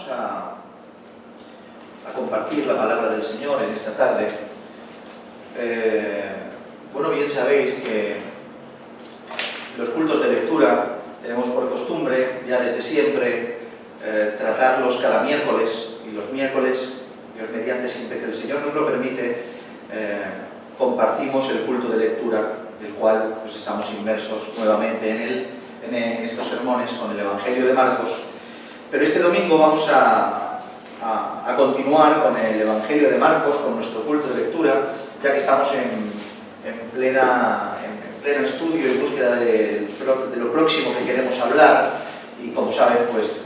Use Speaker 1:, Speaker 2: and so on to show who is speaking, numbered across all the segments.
Speaker 1: Vamos a compartir la palabra del Señor en esta tarde. Bueno, bien sabéis que los cultos de lectura tenemos por costumbre, ya desde siempre, tratarlos cada miércoles, y los miércoles, Dios mediante, siempre que el Señor nos lo permite, compartimos el culto de lectura, del cual pues, estamos inmersos nuevamente en estos sermones con el Evangelio de Marcos. Pero este domingo vamos a continuar con el Evangelio de Marcos, con nuestro culto de lectura, ya que estamos en pleno estudio y búsqueda de lo próximo que queremos hablar. Y como saben, pues,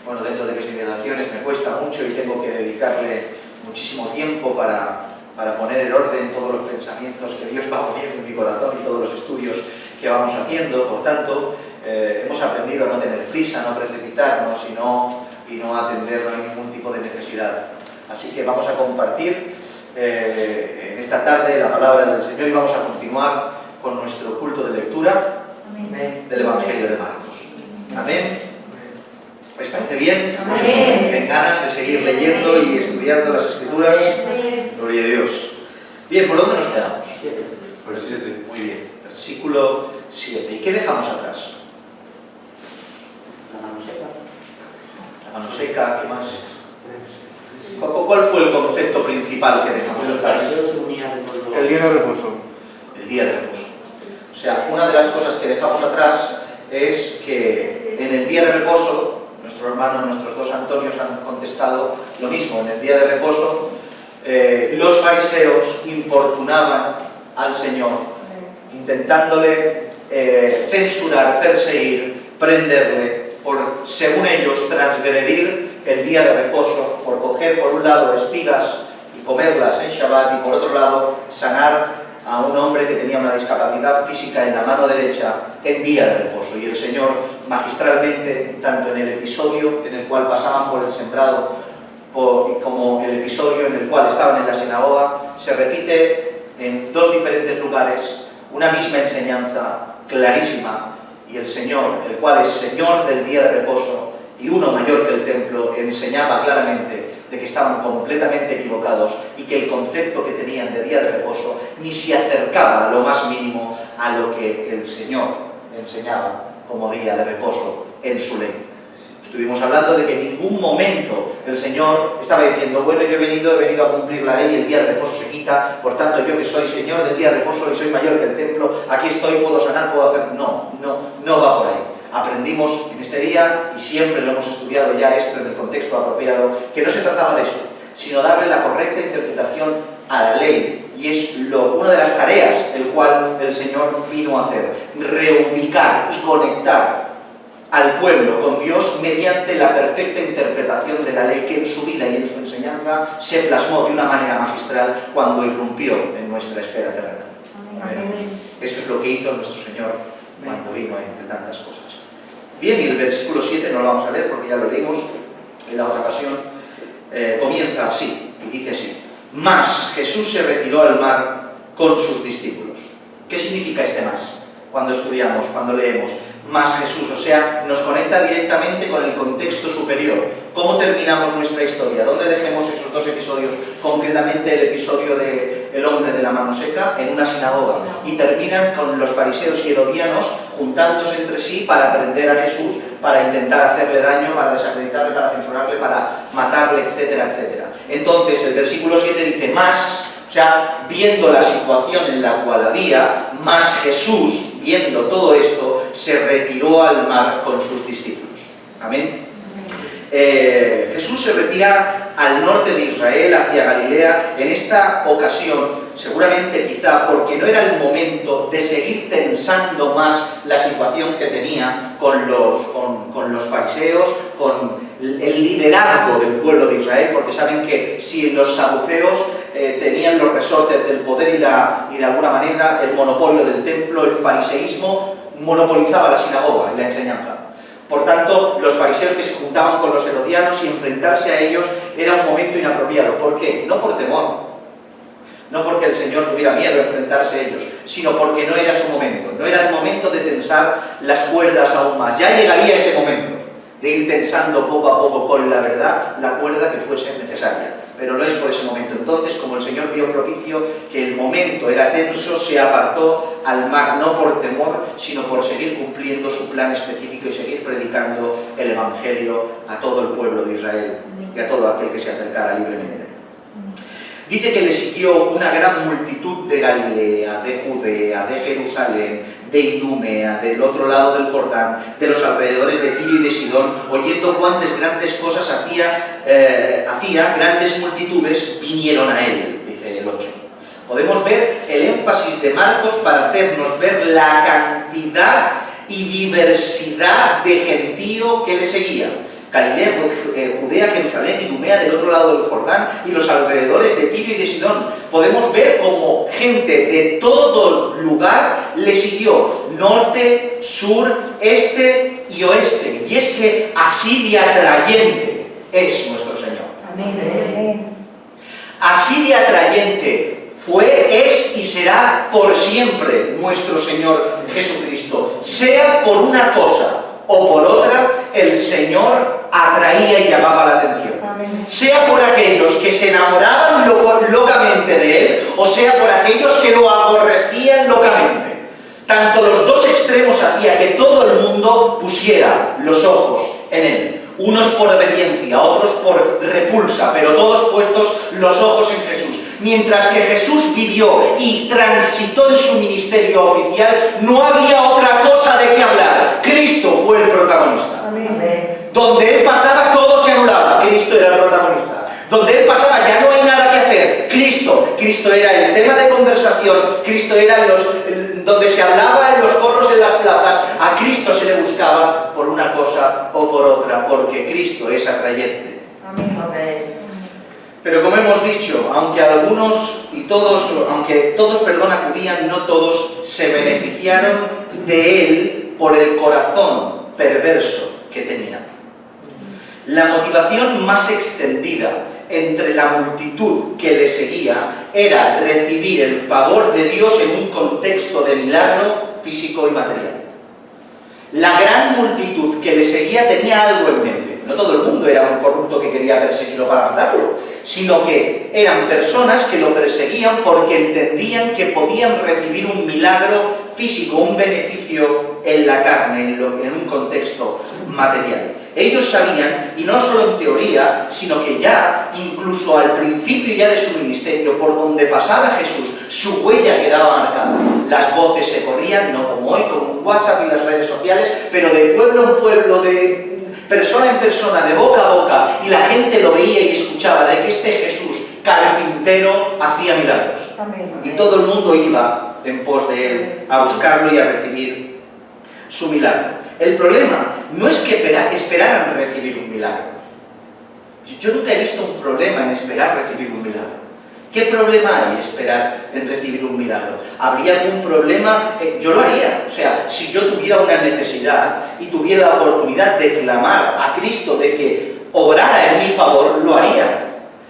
Speaker 1: bueno, dentro de mis limitaciones me cuesta mucho y tengo que dedicarle muchísimo tiempo para poner en orden todos los pensamientos que Dios va poniendo en mi corazón y todos los estudios que vamos haciendo. Por tanto, hemos aprendido a no tener prisa, no precipitarnos y no atender, no hay ningún tipo de necesidad. Así que vamos a compartir en esta tarde la palabra del Señor y vamos a continuar con nuestro culto de lectura del Evangelio de Marcos. Amén. ¿Les parece bien?
Speaker 2: Amén.
Speaker 1: ¿Tienen ganas de seguir leyendo y estudiando las Escrituras? Gloria a Dios. Bien, ¿por dónde nos quedamos?
Speaker 3: Por el 7.
Speaker 1: Muy bien, versículo 7. ¿Y qué dejamos atrás?
Speaker 2: La mano seca.
Speaker 1: La mano seca, ¿qué más? ¿Cuál fue el concepto principal que dejamos atrás?
Speaker 3: El día de reposo.
Speaker 1: El día de reposo. O sea, una de las cosas que dejamos atrás es que en el día de reposo, nuestro hermano, nuestros dos Antonios han contestado lo mismo. En el día de reposo, los fariseos importunaban al Señor, intentándole censurar, perseguir, prenderle, por, según ellos, transgredir el día de reposo, por coger por un lado espigas y comerlas en Shabbat y por otro lado sanar a un hombre que tenía una discapacidad física en la mano derecha en día de reposo. Y el Señor magistralmente, tanto en el episodio en el cual pasaban por el sembrado como el episodio en el cual estaban en la sinagoga, se repite en dos diferentes lugares una misma enseñanza clarísima, y el Señor, el cual es Señor del día de reposo y uno mayor que el templo, enseñaba claramente de que estaban completamente equivocados y que el concepto que tenían de día de reposo ni se acercaba a lo más mínimo a lo que el Señor enseñaba como día de reposo en su ley. Estuvimos hablando de que en ningún momento el Señor estaba diciendo, bueno, yo he venido a cumplir la ley y el día de reposo se quita, por tanto yo que soy Señor del día de reposo y soy mayor que el templo, aquí estoy, puedo sanar, puedo hacer... No va por ahí. Aprendimos en este día, y siempre lo hemos estudiado ya esto en el contexto apropiado, que no se trataba de eso, sino darle la correcta interpretación a la ley. Y es una de las tareas el cual el Señor vino a hacer, reubicar y conectar al pueblo con Dios mediante la perfecta interpretación de la ley que en su vida y en su enseñanza se plasmó de una manera magistral cuando irrumpió en nuestra esfera terrenal. Amén. Eso es lo que hizo nuestro Señor cuando vino entre tantas cosas. Bien, y el versículo 7 no lo vamos a leer porque ya lo leímos en la otra ocasión. Comienza así, y dice así: Mas Jesús se retiró al mar con sus discípulos. ¿Qué significa este más? Cuando estudiamos, cuando leemos más Jesús, o sea, nos conecta directamente con el contexto superior. ¿Cómo terminamos nuestra historia? ¿Dónde dejemos esos dos episodios? Concretamente el episodio del hombre de la mano seca en una sinagoga, y terminan con los fariseos y herodianos juntándose entre sí para prender a Jesús, para intentar hacerle daño, para desacreditarle, para censurarle, para matarle, etcétera, etcétera. Entonces el versículo 7 dice más, o sea, viendo la situación en la cual había, más Jesús, viendo todo esto, se retiró al mar con sus discípulos. Amén. Jesús se retira al norte de Israel, hacia Galilea, en esta ocasión, seguramente quizá porque no era el momento de seguir tensando más la situación que tenía con los fariseos, con el liderazgo del pueblo de Israel, porque saben que si los saduceos tenían los resortes del poder y de alguna manera el monopolio del templo, el fariseísmo monopolizaba la sinagoga y la enseñanza. Por tanto, los fariseos que se juntaban con los herodianos y enfrentarse a ellos era un momento inapropiado. ¿Por qué? No por temor, no porque el Señor tuviera miedo a enfrentarse a ellos, sino porque no era su momento. No era el momento de tensar las cuerdas aún más. Ya llegaría ese momento. de ir tensando poco a poco con la verdad la cuerda que fuese necesaria. Pero no es por ese momento. Entonces, como el Señor vio propicio que el momento era tenso, se apartó al mar, no por temor, sino por seguir cumpliendo su plan específico y seguir predicando el Evangelio a todo el pueblo de Israel y a todo aquel que se acercara libremente. Dice que le siguió una gran multitud de Galilea, de Judea, de Jerusalén, de Idumea, del otro lado del Jordán, de los alrededores de Tiro y de Sidón, oyendo cuántas grandes cosas hacía, grandes multitudes vinieron a él, dice el 8. Podemos ver el énfasis de Marcos para hacernos ver la cantidad y diversidad de gentío que le seguía. Galilea, Judea, Jerusalén, Idumea, del otro lado del Jordán y los alrededores de Tiro y de Sidón. Podemos ver cómo gente de todo lugar le siguió, norte, sur, este y oeste. Y es que así de atrayente es nuestro Señor.
Speaker 2: Amén.
Speaker 1: Así de atrayente fue, es y será por siempre nuestro Señor Jesucristo. Sea por una cosa o por otra, el Señor atraía y llamaba la atención.
Speaker 2: Amén.
Speaker 1: Sea por aquellos que se enamoraban locamente de Él, o sea por aquellos que lo aborrecían locamente. Tanto los dos extremos hacía que todo el mundo pusiera los ojos en Él. Unos por obediencia, otros por repulsa, pero todos puestos los ojos en Jesús. Mientras que Jesús vivió y transitó en su ministerio oficial, no había otra cosa de qué hablar. Cristo fue el protagonista.
Speaker 2: Amén.
Speaker 1: Donde Él pasaba, todo se anulaba. Cristo era el protagonista. Donde Él pasaba, ya no hay nada que hacer. Cristo era el tema de conversación. Cristo era donde se hablaba en los corros, en las plazas. A Cristo se le buscaba por una cosa o por otra, porque Cristo es atrayente.
Speaker 2: Amén.
Speaker 1: Pero como hemos dicho, aunque todos acudían, no todos se beneficiaron de Él por el corazón perverso que tenía. La motivación más extendida entre la multitud que le seguía era recibir el favor de Dios en un contexto de milagro físico y material. La gran multitud que le seguía tenía algo en mente. No todo el mundo era un corrupto que quería perseguirlo para matarlo, sino que eran personas que lo perseguían porque entendían que podían recibir un milagro físico, un beneficio en la carne, en un contexto material. Ellos sabían, y no solo en teoría, sino que ya, incluso al principio ya de su ministerio, por donde pasaba Jesús, su huella quedaba marcada. Las voces se corrían, no como hoy, con WhatsApp y las redes sociales, pero de pueblo en pueblo, de persona en persona, de boca a boca, y la gente lo veía y escuchaba de que este Jesús, carpintero, hacía milagros.
Speaker 2: Amén.
Speaker 1: Y todo el mundo iba en pos de Él a buscarlo y a recibir su milagro. El problema no es que esperaran recibir un milagro. Yo nunca he visto un problema en esperar recibir un milagro. ¿Qué problema hay esperar en recibir un milagro? ¿Habría algún problema? Yo lo haría. O sea, si yo tuviera una necesidad y tuviera la oportunidad de clamar a Cristo de que obrara en mi favor, lo haría.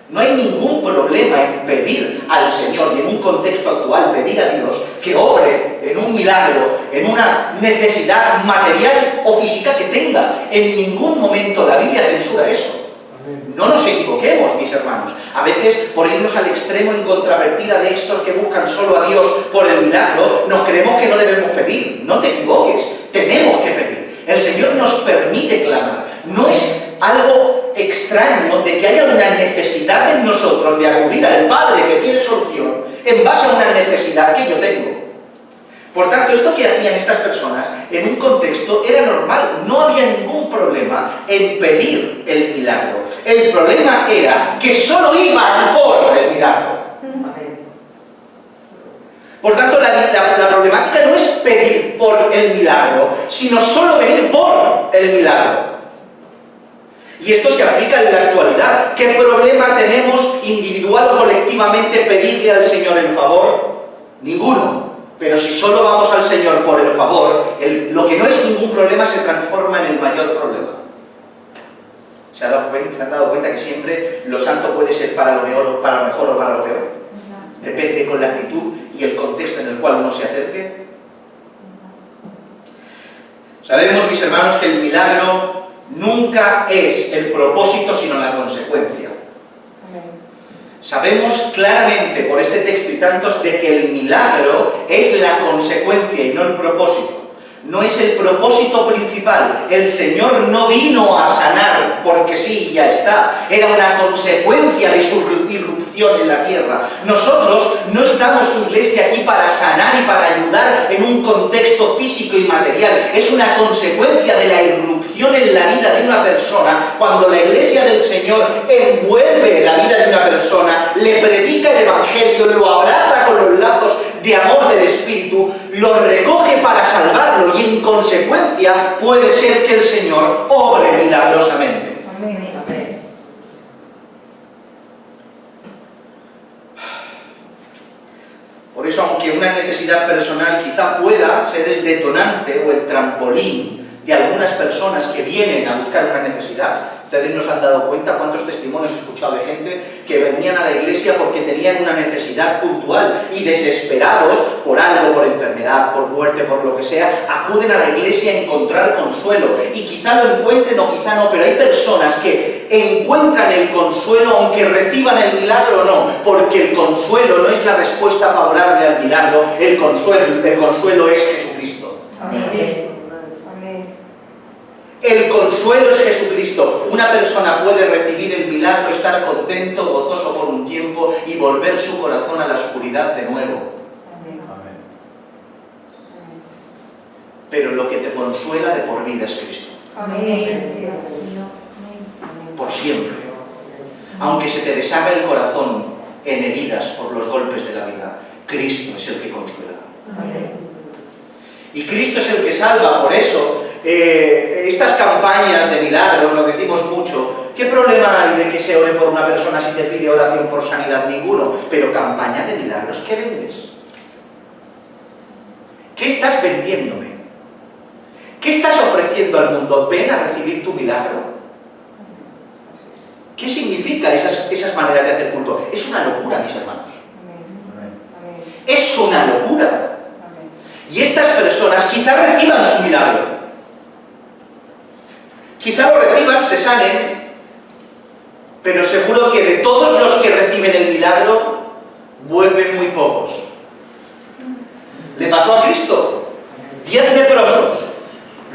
Speaker 1: No hay ningún problema en pedir al Señor, y en un contexto actual pedir a Dios que obre en un milagro, en una necesidad material o física que tenga. En ningún momento la Biblia censura eso. No nos equivoquemos, mis hermanos. A veces, por irnos al extremo en contravertida de estos que buscan solo a Dios por el milagro, nos creemos que no debemos pedir. No te equivoques, tenemos que pedir. El Señor nos permite clamar. No es algo extraño de que haya una necesidad en nosotros de acudir al Padre que tiene solución en base a una necesidad que yo tengo. Por tanto, esto que hacían estas personas en un contexto era normal, no había ningún problema en pedir el milagro. El problema era que solo iban por el milagro. Por tanto, la problemática no es pedir por el milagro, sino solo venir por el milagro. Y esto se aplica en la actualidad. ¿Qué problema tenemos individual o colectivamente pedirle al Señor el favor? Ninguno. Pero si solo vamos al Señor por el favor, lo que no es ningún problema se transforma en el mayor problema. ¿Se han dado cuenta que siempre lo santo puede ser para lo mejor o para lo peor? Depende con la actitud y el contexto en el cual uno se acerque. Sabemos, mis hermanos, que el milagro nunca es el propósito sino la consecuencia. Sabemos claramente por este texto y tantos de que el milagro es la consecuencia y no el propósito. No es el propósito principal. El Señor no vino a sanar porque sí y ya está. Era una consecuencia de su irrupción en la tierra. Nosotros no estamos, su iglesia, aquí para sanar y para ayudar en un contexto físico y material. Es una consecuencia de la irrupción en la vida de una persona. Cuando la iglesia del Señor envuelve la vida de una persona, le predica el Evangelio, lo abraza con los lazos de amor del Espíritu, lo recoge para salvarlo y en consecuencia puede ser que el Señor obre milagrosamente.
Speaker 2: Amén.
Speaker 1: Por eso, aunque una necesidad personal quizá pueda ser el detonante o el trampolín de algunas personas que vienen a buscar una necesidad, ustedes nos han dado cuenta cuántos testimonios he escuchado de gente que venían a la iglesia porque tenían una necesidad puntual y desesperados por algo, por enfermedad, por muerte, por lo que sea, acuden a la iglesia a encontrar consuelo. Y quizá lo encuentren o quizá no, pero hay personas que encuentran el consuelo aunque reciban el milagro o no, porque el consuelo no es la respuesta favorable al milagro, el consuelo es Jesucristo.
Speaker 2: Amén.
Speaker 1: El consuelo es Jesucristo. Una persona puede recibir el milagro, estar contento, gozoso por un tiempo y volver su corazón a la oscuridad de nuevo. Pero lo que te consuela de por vida es Cristo. Por siempre. Aunque se te deshaga el corazón en heridas por los golpes de la vida, Cristo es el que consuela. Y Cristo es el que salva. Por eso estas campañas de milagros, lo decimos mucho. ¿Qué problema hay de que se ore por una persona si te pide oración por sanidad? Ninguno. Pero campaña de milagros, ¿qué vendes? ¿Qué estás vendiéndome? ¿Qué estás ofreciendo al mundo? ¿Ven a recibir tu milagro? ¿Qué significa esas maneras de hacer culto? Es una locura, mis hermanos. Es una locura. Y estas personas quizá reciban su milagro. Quizá lo reciban, se sanen, pero seguro que de todos los que reciben el milagro, vuelven muy pocos. Le pasó a Cristo. 10 leprosos,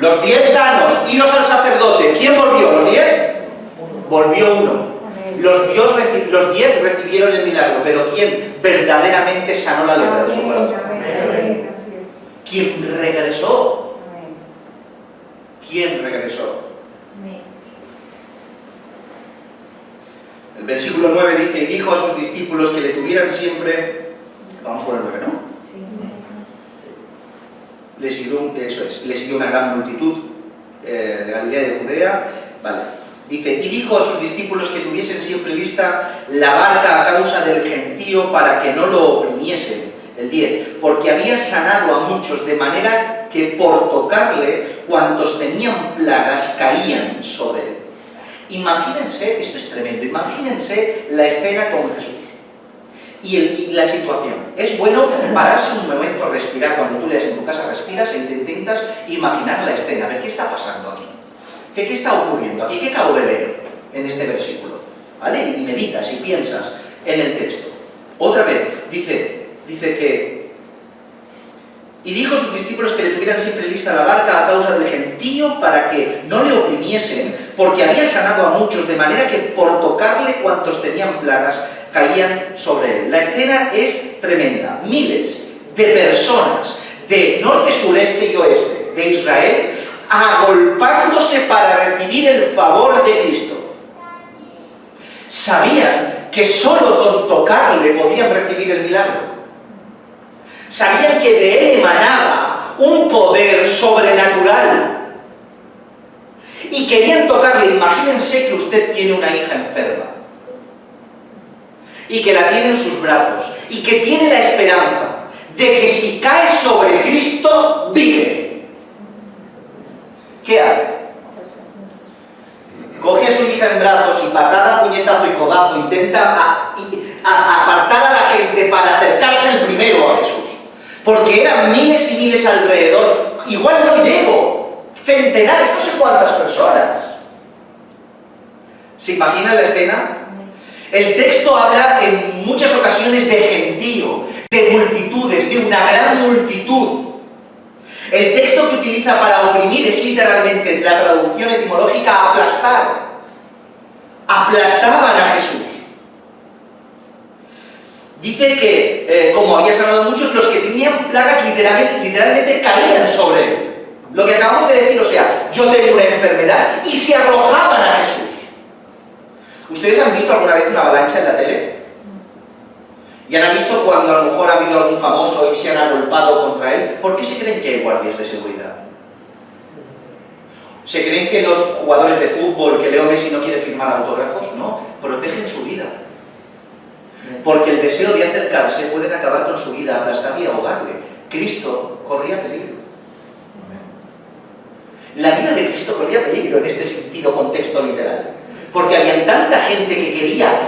Speaker 1: los 10 sanos, iros al sacerdote. ¿Quién volvió? ¿Los 10? Volvió uno. Los 10 recibieron el milagro, pero ¿quién verdaderamente sanó la lepra de su corazón? ¿Quién regresó? ¿Quién regresó? El versículo 9 dice: y dijo a sus discípulos que le tuvieran siempre... Vamos por el 9, ¿no? Le siguió una gran multitud de Galilea y de Judea. Vale. Dice: y dijo a sus discípulos que tuviesen siempre lista la barca a causa del gentío para que no lo oprimiesen. El 10, porque había sanado a muchos de manera que por tocarle cuantos tenían plagas caían sobre él. Imagínense, esto es tremendo, imagínense la escena con Jesús y la situación. Es bueno pararse un momento, respirar. Cuando tú lees en tu casa, respiras e intentas imaginar la escena, a ver qué está pasando aquí, qué está ocurriendo aquí, qué acabo de leer en este versículo, ¿vale? Y meditas y piensas en el texto. Otra vez, dice que... Y dijo a sus discípulos que le tuvieran siempre lista la barca a causa del gentío para que no le oprimiesen, porque había sanado a muchos, de manera que por tocarle cuantos tenían plagas caían sobre él. La escena es tremenda. Miles de personas de norte, sureste y oeste de Israel agolpándose para recibir el favor de Cristo. Sabían que solo con tocarle podían recibir el milagro. Sabían que de él emanaba un poder sobrenatural. Y querían tocarle. Imagínense que usted tiene una hija enferma. Y que la tiene en sus brazos. Y que tiene la esperanza de que si cae sobre Cristo, vive. ¿Qué hace? Coge a su hija en brazos y patada, puñetazo y codazo intenta apartar a la gente para acercarse el primero a Jesús. Porque eran miles y miles alrededor. Igual no llego. Centenares, no sé cuántas personas. ¿Se imaginan la escena? El texto habla en muchas ocasiones de gentío, de multitudes, de una gran multitud. El texto que utiliza para oprimir es literalmente, la traducción etimológica, aplastar. Aplastaban a Jesús. Dice que, como había sanado muchos, los que tenían plagas literalmente caían sobre él. Lo que acabamos de decir, o sea, yo tengo una enfermedad y se arrojaban a Jesús. ¿Ustedes han visto alguna vez una avalancha en la tele? ¿Y han visto cuando a lo mejor ha habido algún famoso y se han agolpado contra él? ¿Por qué se creen que hay guardias de seguridad? ¿Se creen que los jugadores de fútbol, que Leo Messi no quiere firmar autógrafos? No, protegen su vida. Porque el deseo de acercarse pueden acabar con su vida, aplastarle y ahogarle. Cristo corría peligro. La vida de Cristo corría peligro en este sentido, contexto literal. Porque había tanta gente que quería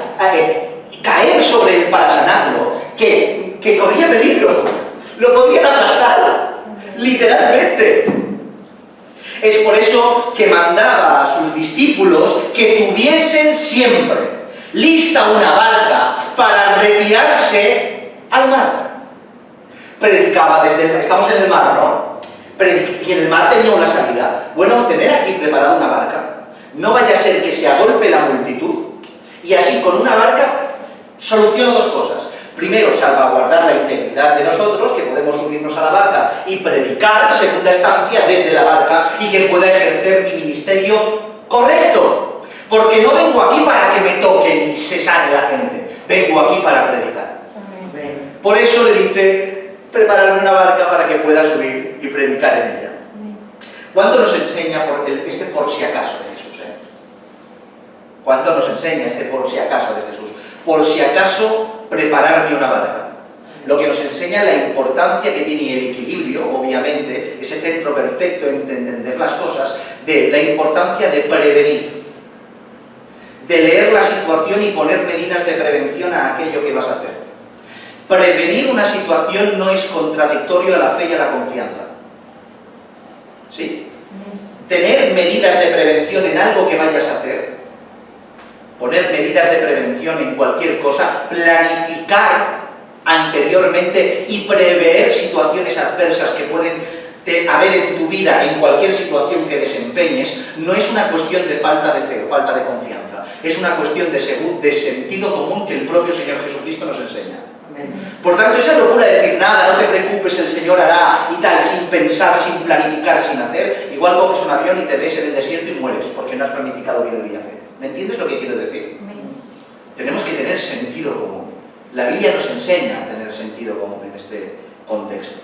Speaker 1: caer sobre él para sanarlo, que corría peligro. Lo podían aplastar, literalmente. Es por eso que mandaba a sus discípulos que tuviesen siempre lista una barca para retirarse al mar. Predicaba desde estamos en el mar, ¿no? Y en el mar tenía una salida. Bueno, tener aquí preparada una barca, no vaya a ser que se agolpe la multitud, y así con una barca soluciono dos cosas. Primero, salvaguardar la integridad de nosotros, que podemos subirnos a la barca y predicar, segunda instancia, desde la barca, y que pueda ejercer mi ministerio correcto. Porque no vengo aquí para que me toquen y se sane la gente, vengo aquí para predicar. Por eso le dice, prepararme una barca para que pueda subir y predicar en ella. ¿Cuánto nos enseña este por si acaso de Jesús? ¿Cuánto nos enseña este por si acaso de Jesús? Por si acaso, prepararme una barca. Lo que nos enseña la importancia que tiene el equilibrio, obviamente, ese centro perfecto en entender las cosas, de la importancia de prevenir, de leer la situación y poner medidas de prevención a aquello que vas a hacer. Prevenir una situación no es contradictorio a la fe y a la confianza. ¿Sí? Tener medidas de prevención en algo que vayas a hacer, poner medidas de prevención en cualquier cosa, planificar anteriormente y prever situaciones adversas que pueden haber en tu vida, en cualquier situación que desempeñes, no es una cuestión de falta de fe o falta de confianza, es una cuestión de sentido común que el propio Señor Jesucristo nos enseña. Por tanto, esa locura de decir nada, no te preocupes, el Señor hará y tal, sin pensar, sin planificar, sin hacer, igual coges un avión y te ves en el desierto y mueres porque no has planificado bien el viaje. ¿Me entiendes lo que quiero decir? Tenemos que tener sentido común. La Biblia nos enseña a tener sentido común en este contexto.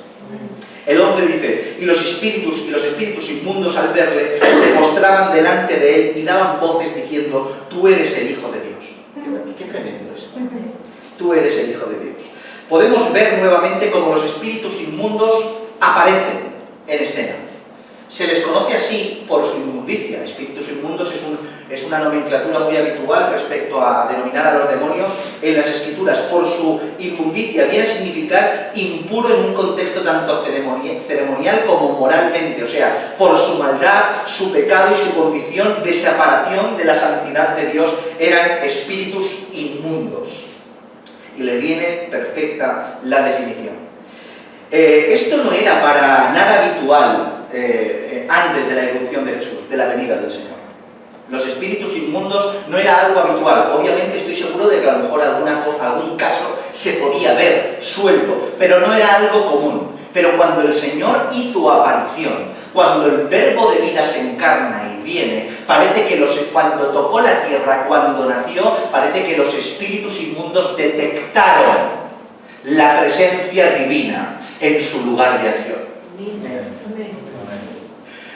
Speaker 1: El 11 dice, y los espíritus inmundos al verle se postraban delante de él y daban voces diciendo, tú eres el Hijo de Dios. Qué tremendo es. Tú eres el Hijo de Dios. Podemos ver nuevamente cómo los espíritus inmundos aparecen en escena. Se les conoce así por su inmundicia. Espíritus inmundos es una nomenclatura muy habitual respecto a denominar a los demonios en las Escrituras. Por su inmundicia viene a significar impuro en un contexto tanto ceremonial como moralmente. O sea, por su maldad, su pecado y su condición de separación de la santidad de Dios, eran espíritus inmundos. Y le viene perfecta la definición. Esto no era para nada habitual antes de la irrupción de Jesús, de la venida del Señor. Los espíritus inmundos no era algo habitual. Obviamente estoy seguro de que a lo mejor algún caso se podía ver suelto, pero no era algo común. Pero cuando el Señor hizo aparición, cuando el verbo de vida se encarna y viene, parece que cuando tocó la tierra, cuando nació, parece que los espíritus inmundos detectaron la presencia divina en su lugar de acción.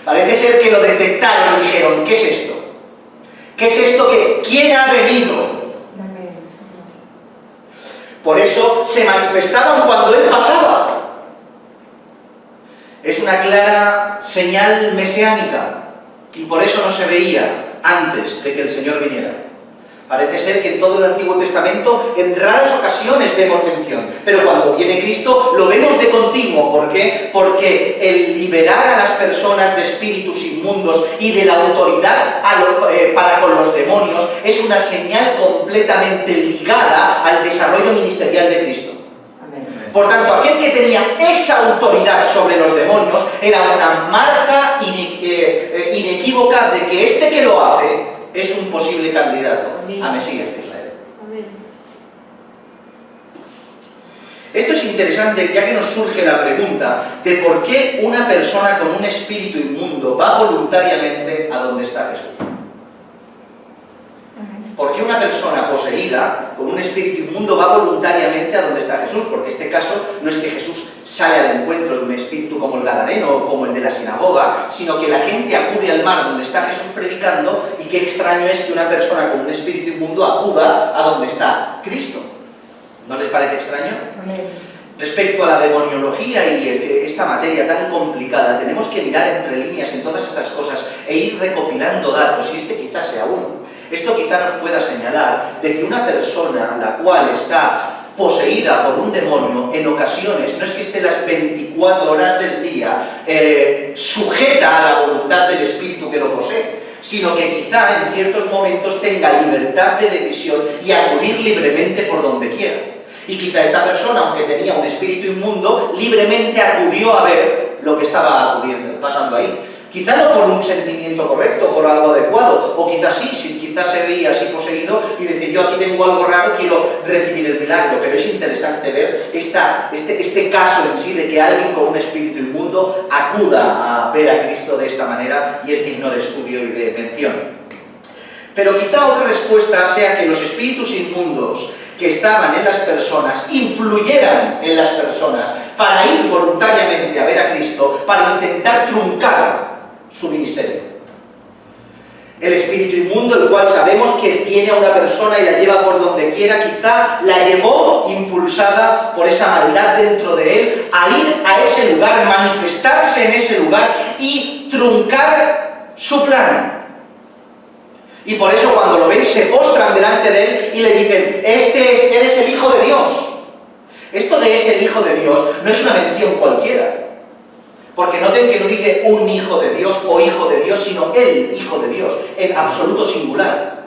Speaker 1: Parece ser que lo detectaron y dijeron, ¿qué es esto? ¿Qué es esto? ¿Quién ha venido? Por eso se manifestaban cuando Él pasaba. Es una clara señal mesiánica y por eso no se veía antes de que el Señor viniera. Parece ser que en todo el Antiguo Testamento en raras ocasiones vemos mención, pero cuando viene Cristo lo vemos de continuo. ¿Por qué? Porque el liberar a las personas de espíritus inmundos y de la autoridad para con los demonios es una señal completamente ligada al desarrollo ministerial de Cristo. Por tanto, aquel que tenía esa autoridad sobre los demonios era una marca inequívoca de que este que lo hace es un posible candidato a Mesías de Israel. Esto es interesante, ya que nos surge la pregunta de por qué una persona con un espíritu inmundo va voluntariamente a donde está Jesús. ¿Por qué una persona poseída con un espíritu inmundo va voluntariamente a donde está Jesús? Porque este caso no es que Jesús sale al encuentro de un espíritu como el gadareno o como el de la sinagoga, sino que la gente acude al mar donde está Jesús predicando, y qué extraño es que una persona con un espíritu inmundo acuda a donde está Cristo. ¿No les parece extraño? Respecto a la demoniología y esta materia tan complicada, tenemos que mirar entre líneas en todas estas cosas e ir recopilando datos, y este quizás sea uno. Esto quizá nos pueda señalar de que una persona la cual está poseída por un demonio, en ocasiones, no es que esté las 24 horas del día sujeta a la voluntad del espíritu que lo posee, sino que quizá en ciertos momentos tenga libertad de decisión y acudir libremente por donde quiera. Y quizá esta persona, aunque tenía un espíritu inmundo, libremente acudió a ver lo que estaba pasando ahí. Quizá no por un sentimiento correcto, por algo adecuado, o quizás sí, quizás se veía así poseído y decía, yo aquí tengo algo raro, quiero recibir el milagro. Pero es interesante ver este caso en sí, de que alguien con un espíritu inmundo acuda a ver a Cristo de esta manera, y es digno de estudio y de mención. Pero quizá otra respuesta sea que los espíritus inmundos que estaban en las personas influyeran en las personas para ir voluntariamente a ver a Cristo, para intentar truncar su ministerio. El espíritu inmundo, el cual sabemos que tiene a una persona y la lleva por donde quiera, quizá la llevó impulsada por esa maldad dentro de él a ir a ese lugar, manifestarse en ese lugar y truncar su plan. Y por eso cuando lo ven se postran delante de él y le dicen, eres el Hijo de Dios. Esto de es el Hijo de Dios no es una mención cualquiera. Porque noten que no dice un hijo de Dios o hijo de Dios, sino el Hijo de Dios, en absoluto singular.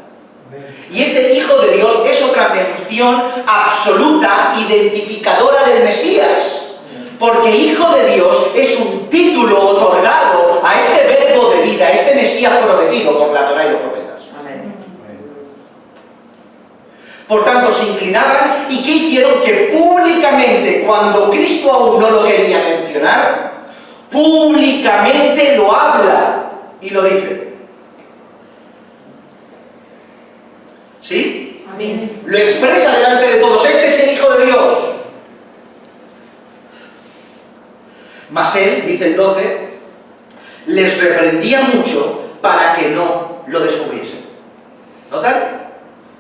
Speaker 1: Y este Hijo de Dios es otra mención absoluta, identificadora del Mesías. Porque Hijo de Dios es un título otorgado a este verbo de vida, a este Mesías prometido por la Torá y los profetas. Por tanto, se inclinaban, ¿y qué hicieron? Que públicamente, cuando Cristo aún no lo quería mencionar, públicamente lo habla y lo dice. ¿Sí?
Speaker 2: Amén.
Speaker 1: Lo expresa delante de todos. Este es el Hijo de Dios. Mas él, dice el 12, les reprendía mucho para que no lo descubriesen. ¿Notan?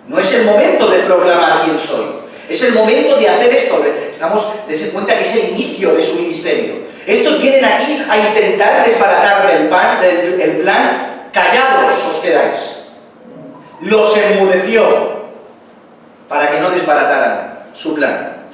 Speaker 1: No es el momento de proclamar quién soy. Es el momento de hacer esto. Estamos dense cuenta que es el inicio de su ministerio. Estos vienen aquí a intentar desbaratarme el plan. Callados os quedáis. Los enmudeció para que no desbarataran su plan.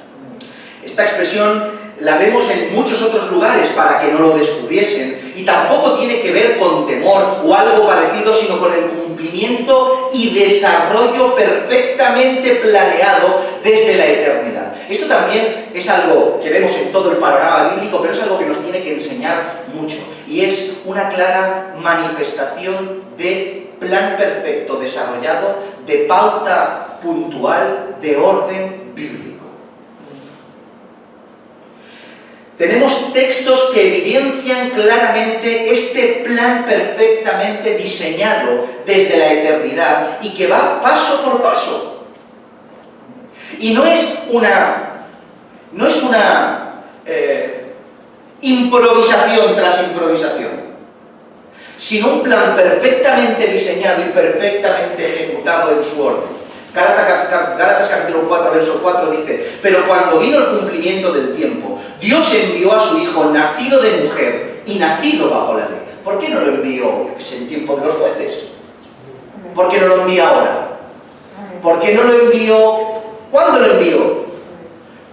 Speaker 1: Esta expresión la vemos en muchos otros lugares, para que no lo descubriesen, y tampoco tiene que ver con temor o algo parecido, sino con el cumplimiento y desarrollo perfectamente planeado desde la eternidad. Esto también es algo que vemos en todo el panorama bíblico, pero es algo que nos tiene que enseñar mucho, y es una clara manifestación de plan perfecto desarrollado, de pauta puntual, de orden bíblico. Tenemos textos que evidencian claramente este plan perfectamente diseñado desde la eternidad y que va paso por paso. Y no es una improvisación tras improvisación, sino un plan perfectamente diseñado y perfectamente ejecutado en su orden. Gálatas capítulo 4, verso 4 dice, pero cuando vino el cumplimiento del tiempo, Dios envió a su Hijo, nacido de mujer y nacido bajo la ley. ¿Por qué no lo envió en tiempo de los jueces? ¿Por qué no lo envía ahora? ¿Por qué no lo envió? ¿Cuándo lo envió?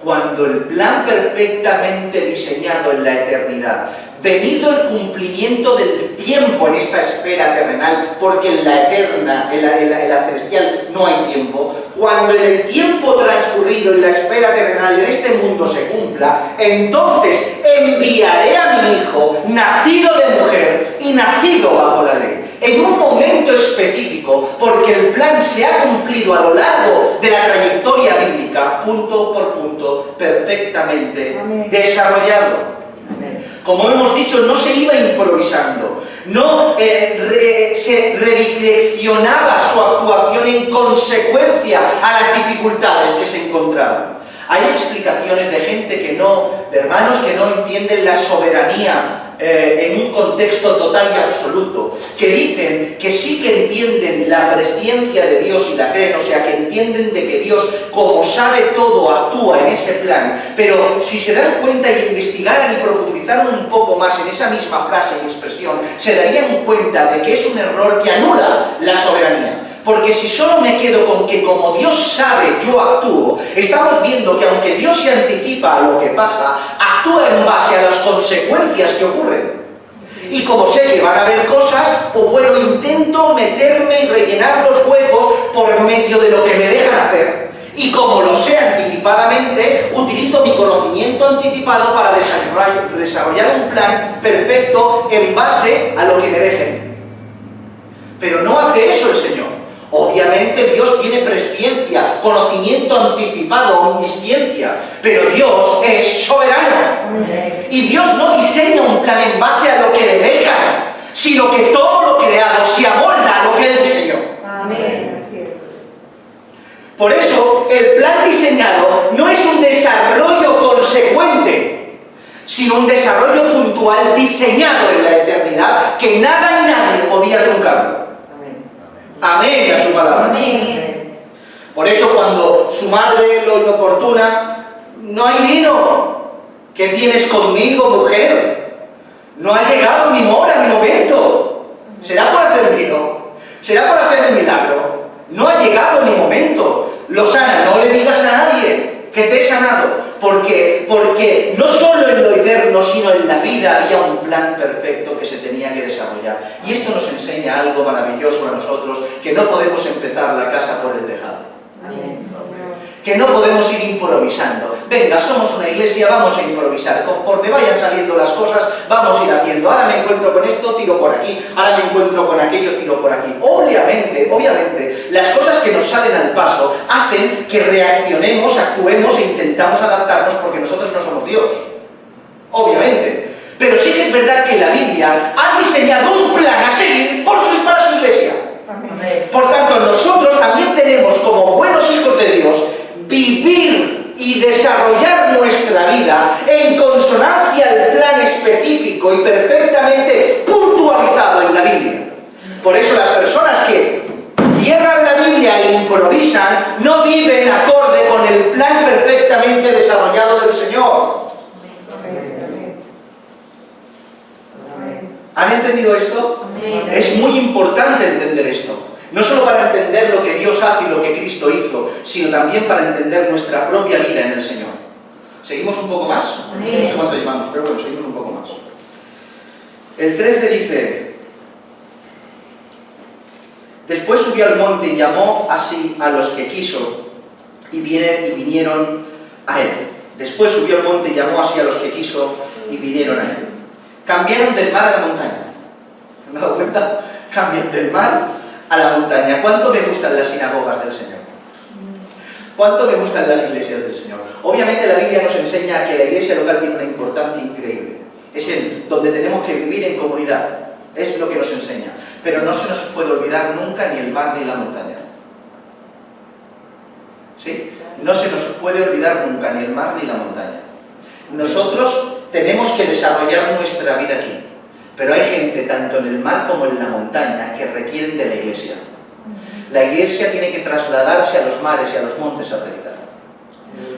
Speaker 1: Cuando el plan perfectamente diseñado en la eternidad, venido el cumplimiento del tiempo en esta esfera terrenal, porque en la eterna, en la celestial, no hay tiempo, cuando en el tiempo transcurrido en la esfera terrenal, en este mundo se cumpla, entonces enviaré a mi hijo, nacido de mujer y nacido bajo la ley, en un momento específico, porque el plan se ha cumplido a lo largo de la trayectoria bíblica, punto por punto, perfectamente desarrollado. Como hemos dicho, no se iba improvisando, no se redireccionaba su actuación en consecuencia a las dificultades que se encontraban. Hay explicaciones de gente que no, de hermanos que no entienden la soberanía en un contexto total y absoluto, que dicen que sí que entienden la presciencia de Dios y la creen, o sea, que entienden de que Dios, como sabe todo, actúa en ese plan, pero si se dan cuenta y investigaran y profundizaran un poco más en esa misma frase y expresión, se darían cuenta de que es un error que anula la soberanía. Porque si solo me quedo con que como Dios sabe, yo actúo, estamos viendo que aunque Dios se anticipa a lo que pasa, actúa en base a las consecuencias que ocurren. Y como sé que van a haber cosas, pues bueno, intento meterme y rellenar los huecos por medio de lo que me dejan hacer. Y como lo sé anticipadamente, utilizo mi conocimiento anticipado para desarrollar un plan perfecto en base a lo que me dejen. Pero no hace eso el Señor. Obviamente Dios tiene presciencia, conocimiento anticipado, omnisciencia, pero Dios es soberano. Y Dios no diseña un plan en base a lo que le dejan, sino que todo lo creado se amolda a lo que Él diseñó.
Speaker 2: Amén.
Speaker 1: Por eso, el plan diseñado no es un desarrollo consecuente, sino un desarrollo puntual diseñado en la eternidad que nada y nadie podía truncarlo. Amén a su palabra.
Speaker 2: Amén.
Speaker 1: Por eso cuando su madre lo inoportuna, no hay vino. ¿Qué tienes conmigo, mujer? No ha llegado mi hora, mi momento. ¿Será por hacer vino? ¿Será por hacer el milagro? No ha llegado mi momento. Lozana, no le digas a nadie que te he sanado, porque no solo en lo eterno, sino en la vida había un plan perfecto que se tenía que desarrollar. Y esto nos enseña algo maravilloso a nosotros, que no podemos empezar la casa por el tejado.
Speaker 2: Amén.
Speaker 1: Que no podemos ir improvisando. Venga, somos una iglesia, vamos a improvisar. Conforme vayan saliendo las cosas, vamos a ir haciendo. Ahora me encuentro con esto, tiro por aquí. Ahora me encuentro con aquello, tiro por aquí. Obviamente, las cosas que nos salen al paso hacen que reaccionemos, actuemos e intentamos adaptarnos porque nosotros no somos Dios. Obviamente. Pero sí que es verdad que la Biblia ha diseñado un plan a seguir para su iglesia. Por tanto, nosotros también tenemos, como buenos hijos de Dios, vivir y desarrollar nuestra vida en consonancia al plan específico y perfectamente puntualizado en la Biblia. Por eso las personas que cierran la Biblia e improvisan no viven acorde con el plan perfectamente desarrollado del Señor. ¿Han entendido esto? Es muy importante entender esto. No solo para entender lo que Dios hace y lo que Cristo hizo, sino también para entender nuestra propia vida en el Señor. ¿Seguimos un poco más? No sé cuánto llevamos, pero bueno, seguimos un poco más. El 13 dice: después subió al monte y llamó así a los que quiso, y vinieron a él. Después subió al monte y llamó así a los que quiso, y vinieron a él. Cambiaron del mar a la montaña. ¿Me he dado cuenta? Cambian del mar a la montaña. ¿Cuánto me gustan las sinagogas del Señor? ¿Cuánto me gustan las iglesias del Señor? Obviamente la Biblia nos enseña que la iglesia local tiene una importancia increíble. Es donde tenemos que vivir en comunidad. Es lo que nos enseña. Pero no se nos puede olvidar nunca ni el mar ni la montaña. ¿Sí? No se nos puede olvidar nunca ni el mar ni la montaña. Nosotros tenemos que desarrollar nuestra vida aquí. Pero hay gente, tanto en el mar como en la montaña, que requieren de la iglesia. La iglesia tiene que trasladarse a los mares y a los montes a predicar.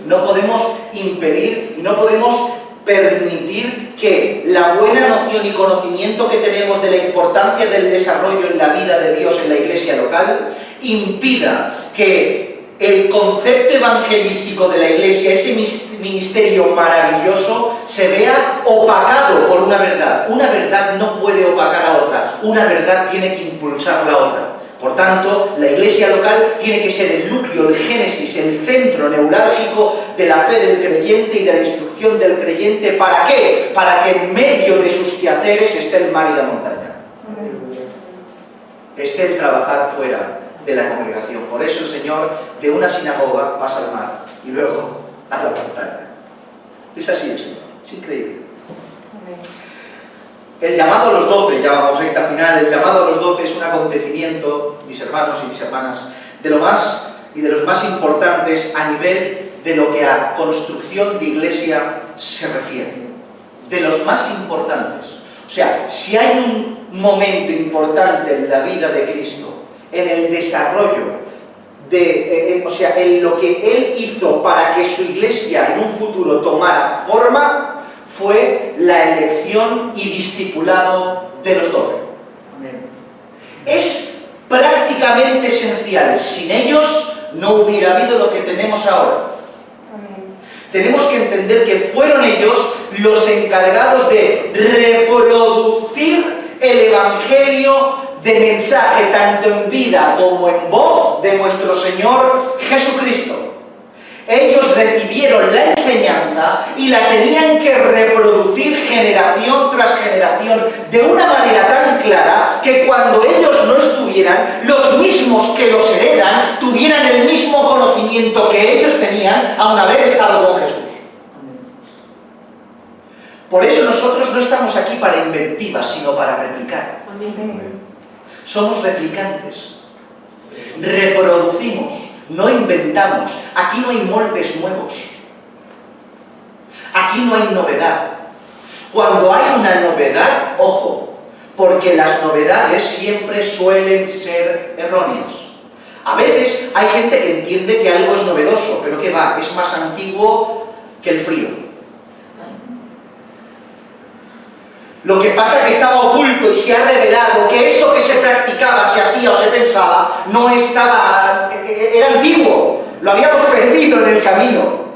Speaker 1: No podemos impedir y no podemos permitir que la buena noción y conocimiento que tenemos de la importancia del desarrollo en la vida de Dios en la iglesia local impida que el concepto evangelístico de la iglesia, ese ministerio maravilloso, se vea opacado por una verdad. Una verdad no puede opacar a otra, una verdad tiene que impulsar la otra. Por tanto, la iglesia local tiene que ser el núcleo, el génesis, el centro neurálgico de la fe del creyente y de la instrucción del creyente. ¿Para qué? Para que en medio de sus quehaceres esté el mar y la montaña. Esté el trabajar fuera de la congregación. Por eso el Señor de una sinagoga pasa al mar y luego a la montaña. Es así el Señor. Es increíble. El llamado a los 12, ya vamos a recta final, el llamado a los 12 es un acontecimiento, mis hermanos y mis hermanas, de lo más y de los más importantes a nivel de lo que a construcción de iglesia se refiere. De los más importantes. O sea, si hay un momento importante en la vida de Cristo, en el desarrollo, en lo que Él hizo para que su iglesia en un futuro tomara forma, fue la elección y discipulado de los 12. Es prácticamente esencial. Sin ellos no hubiera habido lo que tenemos ahora. Tenemos que entender que fueron ellos los encargados de reproducir el Evangelio de mensaje, tanto en vida como en voz, de nuestro Señor Jesucristo. Ellos recibieron la enseñanza y la tenían que reproducir generación tras generación de una manera tan clara que cuando ellos no estuvieran, los mismos que los heredan tuvieran el mismo conocimiento que ellos tenían aun haber estado con Jesús. Por eso nosotros no estamos aquí para inventivas, sino para replicar. Somos replicantes. Reproducimos. No inventamos, aquí no hay moldes nuevos, aquí no hay novedad. Cuando hay una novedad, ojo, porque las novedades siempre suelen ser erróneas. A veces hay gente que entiende que algo es novedoso, pero que va, es más antiguo que el frío. Lo que pasa es que estaba oculto y se ha revelado que esto que se practicaba, se hacía o se pensaba, no estaba, era antiguo, lo habíamos perdido en el camino.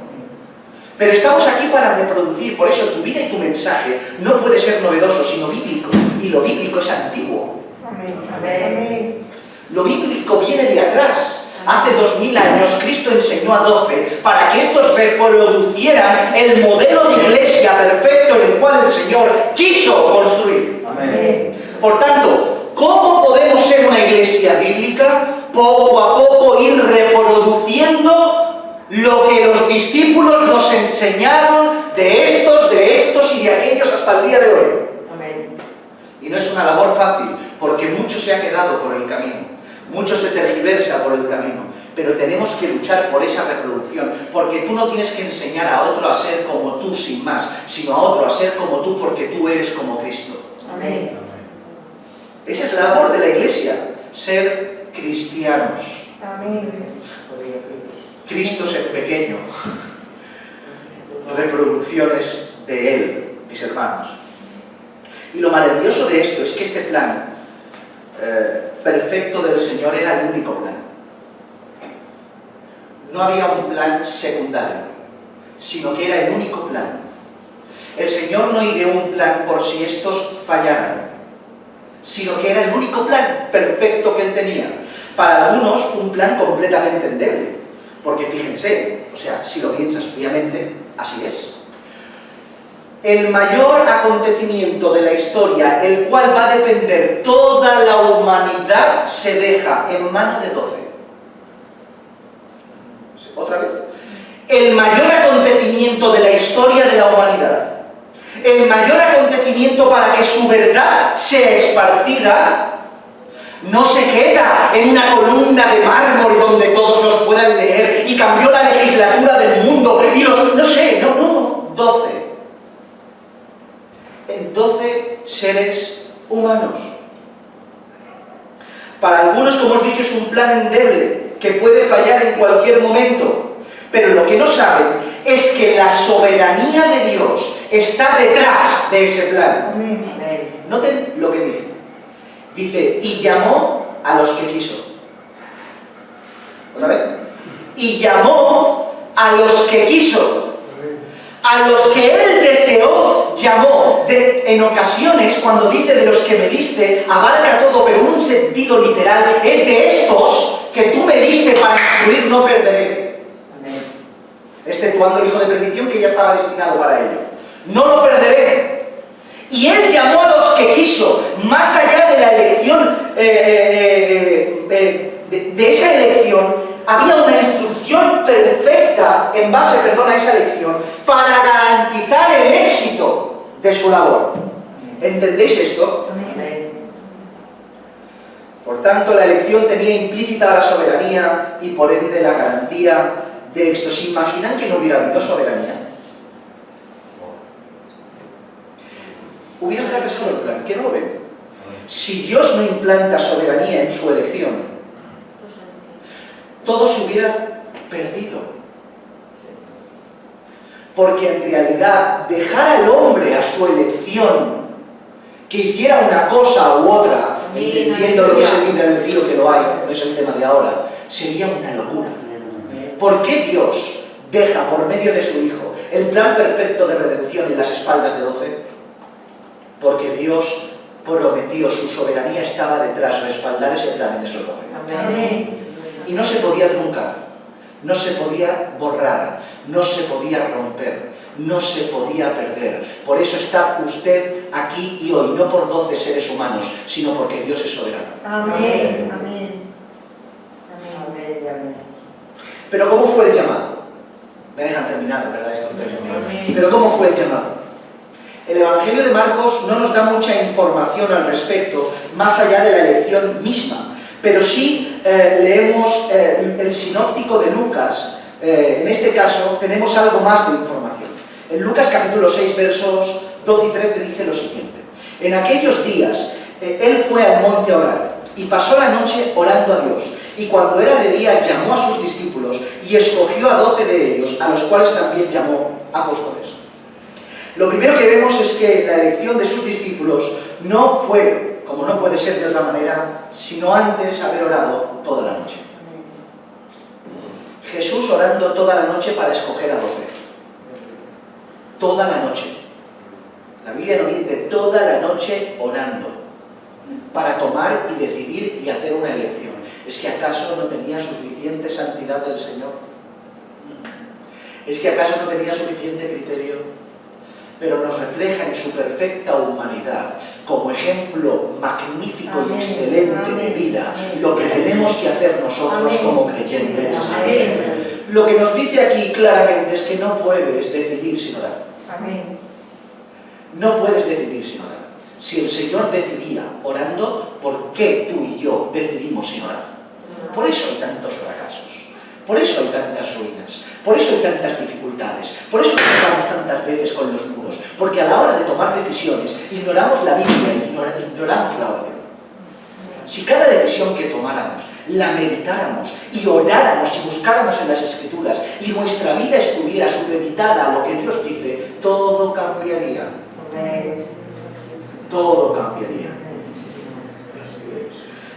Speaker 1: Pero estamos aquí para reproducir, por eso tu vida y tu mensaje no puede ser novedoso, sino bíblico, y lo bíblico es antiguo.
Speaker 2: Amén.
Speaker 1: Lo bíblico viene de atrás. Hace 2000 años Cristo enseñó a 12 para que estos reproducieran el modelo de iglesia perfecto en el cual el Señor quiso construir.
Speaker 2: Amén.
Speaker 1: Por tanto, ¿cómo podemos ser una iglesia bíblica? Poco a poco ir reproduciendo lo que los discípulos nos enseñaron de estos y de aquellos hasta el día de hoy.
Speaker 2: Amén.
Speaker 1: Y no es una labor fácil, porque mucho se ha quedado por el camino. Mucho se tergiversa por el camino, pero tenemos que luchar por esa reproducción, porque tú no tienes que enseñar a otro a ser como tú sin más, sino a otro a ser como tú porque tú eres como Cristo.
Speaker 2: Amén.
Speaker 1: Esa es la labor de la iglesia, ser cristianos.
Speaker 2: Amén.
Speaker 1: Cristo es el pequeño, reproducciones de Él, mis hermanos. Y lo maravilloso de esto es que este plan perfecto del Señor era el único plan. No había un plan secundario, sino que era el único plan. El Señor no ideó un plan por si estos fallaran, sino que era el único plan perfecto que Él tenía. Para algunos, un plan completamente endeble, porque fíjense, o sea, si lo piensas fríamente, así es. El mayor acontecimiento de la historia, el cual va a depender toda la humanidad, se deja en manos de 12. Otra vez. El mayor acontecimiento de la historia de la humanidad, el mayor acontecimiento para que su verdad sea esparcida, no se queda en una columna de mármol donde todos los puedan leer y cambió la legislatura del mundo y los... no sé, no, 12. En 12 seres humanos. Para algunos, como os he dicho, es un plan endeble que puede fallar en cualquier momento, pero lo que no saben es que la soberanía de Dios está detrás de ese plan.
Speaker 2: Amén.
Speaker 1: Noten lo que dice. Dice, y llamó a los que quiso. ¿Otra vez? Y llamó a los que quiso. A los que él deseó, llamó. En ocasiones, cuando dice de los que me diste, abarca todo, pero en un sentido literal, es de estos que tú me diste para instruir, no perderé. Exceptuando el hijo de perdición que ya estaba destinado para ello. No lo perderé. Y él llamó a los que quiso, más allá de la elección, de esa elección, había una instrucción perfecta en base, a esa elección, para garantizar el éxito de su labor. ¿Entendéis esto? Por tanto, la elección tenía implícita la soberanía y por ende la garantía de éxito. ¿Se imaginan que no hubiera habido soberanía? Hubiera fracasado el plan, ¿qué no lo ven? Si Dios no implanta soberanía en su elección, todo se hubiera perdido. Porque en realidad dejar al hombre a su elección, que hiciera una cosa u otra, entendiendo lo que es el libre albedrío, que lo hay, no es el tema de ahora, sería una locura. ¿Por qué Dios deja por medio de su Hijo el plan perfecto de redención en las espaldas de 12? Porque Dios prometió, su soberanía estaba detrás, respaldar ese plan en esos 12.
Speaker 2: Amén.
Speaker 1: Y no se podía truncar, no se podía borrar, no se podía romper, no se podía perder. Por eso está usted aquí y hoy, no por 12 seres humanos, sino porque Dios es soberano.
Speaker 2: Amén. Amén. Amén.
Speaker 1: Pero ¿cómo fue el llamado? Me dejan terminar, ¿verdad? Estos 3 minutos. Pero ¿cómo fue el llamado? El Evangelio de Marcos no nos da mucha información al respecto, más allá de la elección misma. Pero sí leemos el sinóptico de Lucas. En este caso tenemos algo más de información. En Lucas capítulo 6, versos 12 y 13 dice lo siguiente. En aquellos días él fue al monte a orar y pasó la noche orando a Dios. Y cuando era de día llamó a sus discípulos y escogió a 12 de ellos, a los cuales también llamó apóstoles. Lo primero que vemos es que la elección de sus discípulos no fue, como no puede ser de otra manera, sino antes haber orado toda la noche. Jesús orando toda la noche para escoger a 12. Toda la noche. La Biblia nos dice toda la noche orando para tomar y decidir y hacer una elección. ¿Es que acaso no tenía suficiente santidad del Señor? ¿Es que acaso no tenía suficiente criterio? Pero nos refleja en su perfecta humanidad, como ejemplo magnífico y excelente de vida, lo que tenemos que hacer nosotros como creyentes. Lo que nos dice aquí claramente es que no puedes decidir sin orar. No puedes decidir sin orar. Si el Señor decidía orando, ¿por qué tú y yo decidimos sin orar? Por eso hay tantos fracasos, por eso hay tantas ruinas, por eso hay tantas dificultades, por eso nos topamos tantas veces con los muros, porque a la hora de tomar decisiones ignoramos la Biblia y ignoramos la oración. Si cada decisión que tomáramos la meditáramos y oráramos y buscáramos en las Escrituras y nuestra vida estuviera supeditada a lo que Dios dice, todo cambiaría. Todo cambiaría.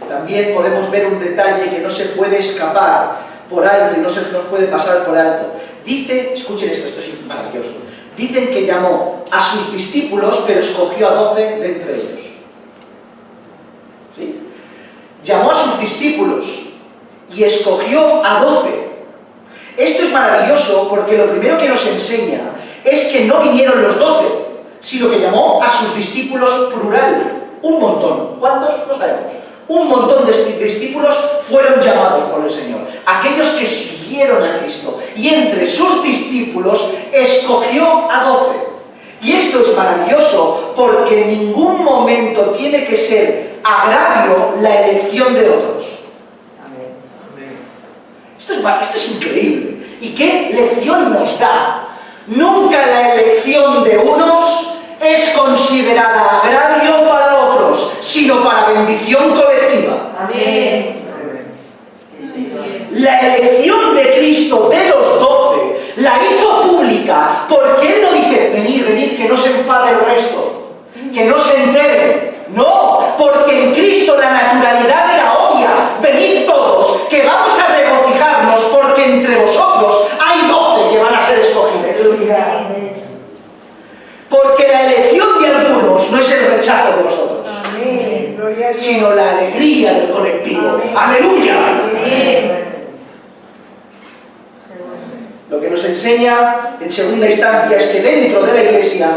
Speaker 1: También podemos ver un detalle que no se puede escapar por alto y no se nos puede pasar por alto. Dice, escuchen esto, esto es maravilloso. Dicen que llamó a sus discípulos, pero escogió a 12 de entre ellos. ¿Sí? Llamó a sus discípulos y escogió a 12. Esto es maravilloso porque lo primero que nos enseña es que no vinieron los 12, sino que llamó a sus discípulos plural. Un montón. ¿Cuántos? No sabemos. Un montón de discípulos fueron llamados por el Señor. Aquellos que siguieron a Cristo. Y entre sus discípulos escogió a 12. Y esto es maravilloso porque en ningún momento tiene que ser agravio la elección de otros. Esto es increíble. ¿Y qué lección nos da? Nunca la elección de unos es considerada agravio para otros, sino para bendición colectiva.
Speaker 2: Amén.
Speaker 1: La elección de Cristo de los 12 la hizo pública evangélica, ¿por qué él no dice, venid, venid, que no se enfade el resto, que no se enteren? No, porque en Cristo la naturalidad era obvia. Venid todos, que vamos a regocijarnos, porque entre vosotros hay 12 que van a ser escogidos. Porque la elección de algunos no es el rechazo de los otros, sino la alegría del colectivo. ¡Aleluya! Lo que nos enseña en segunda instancia es que dentro de la Iglesia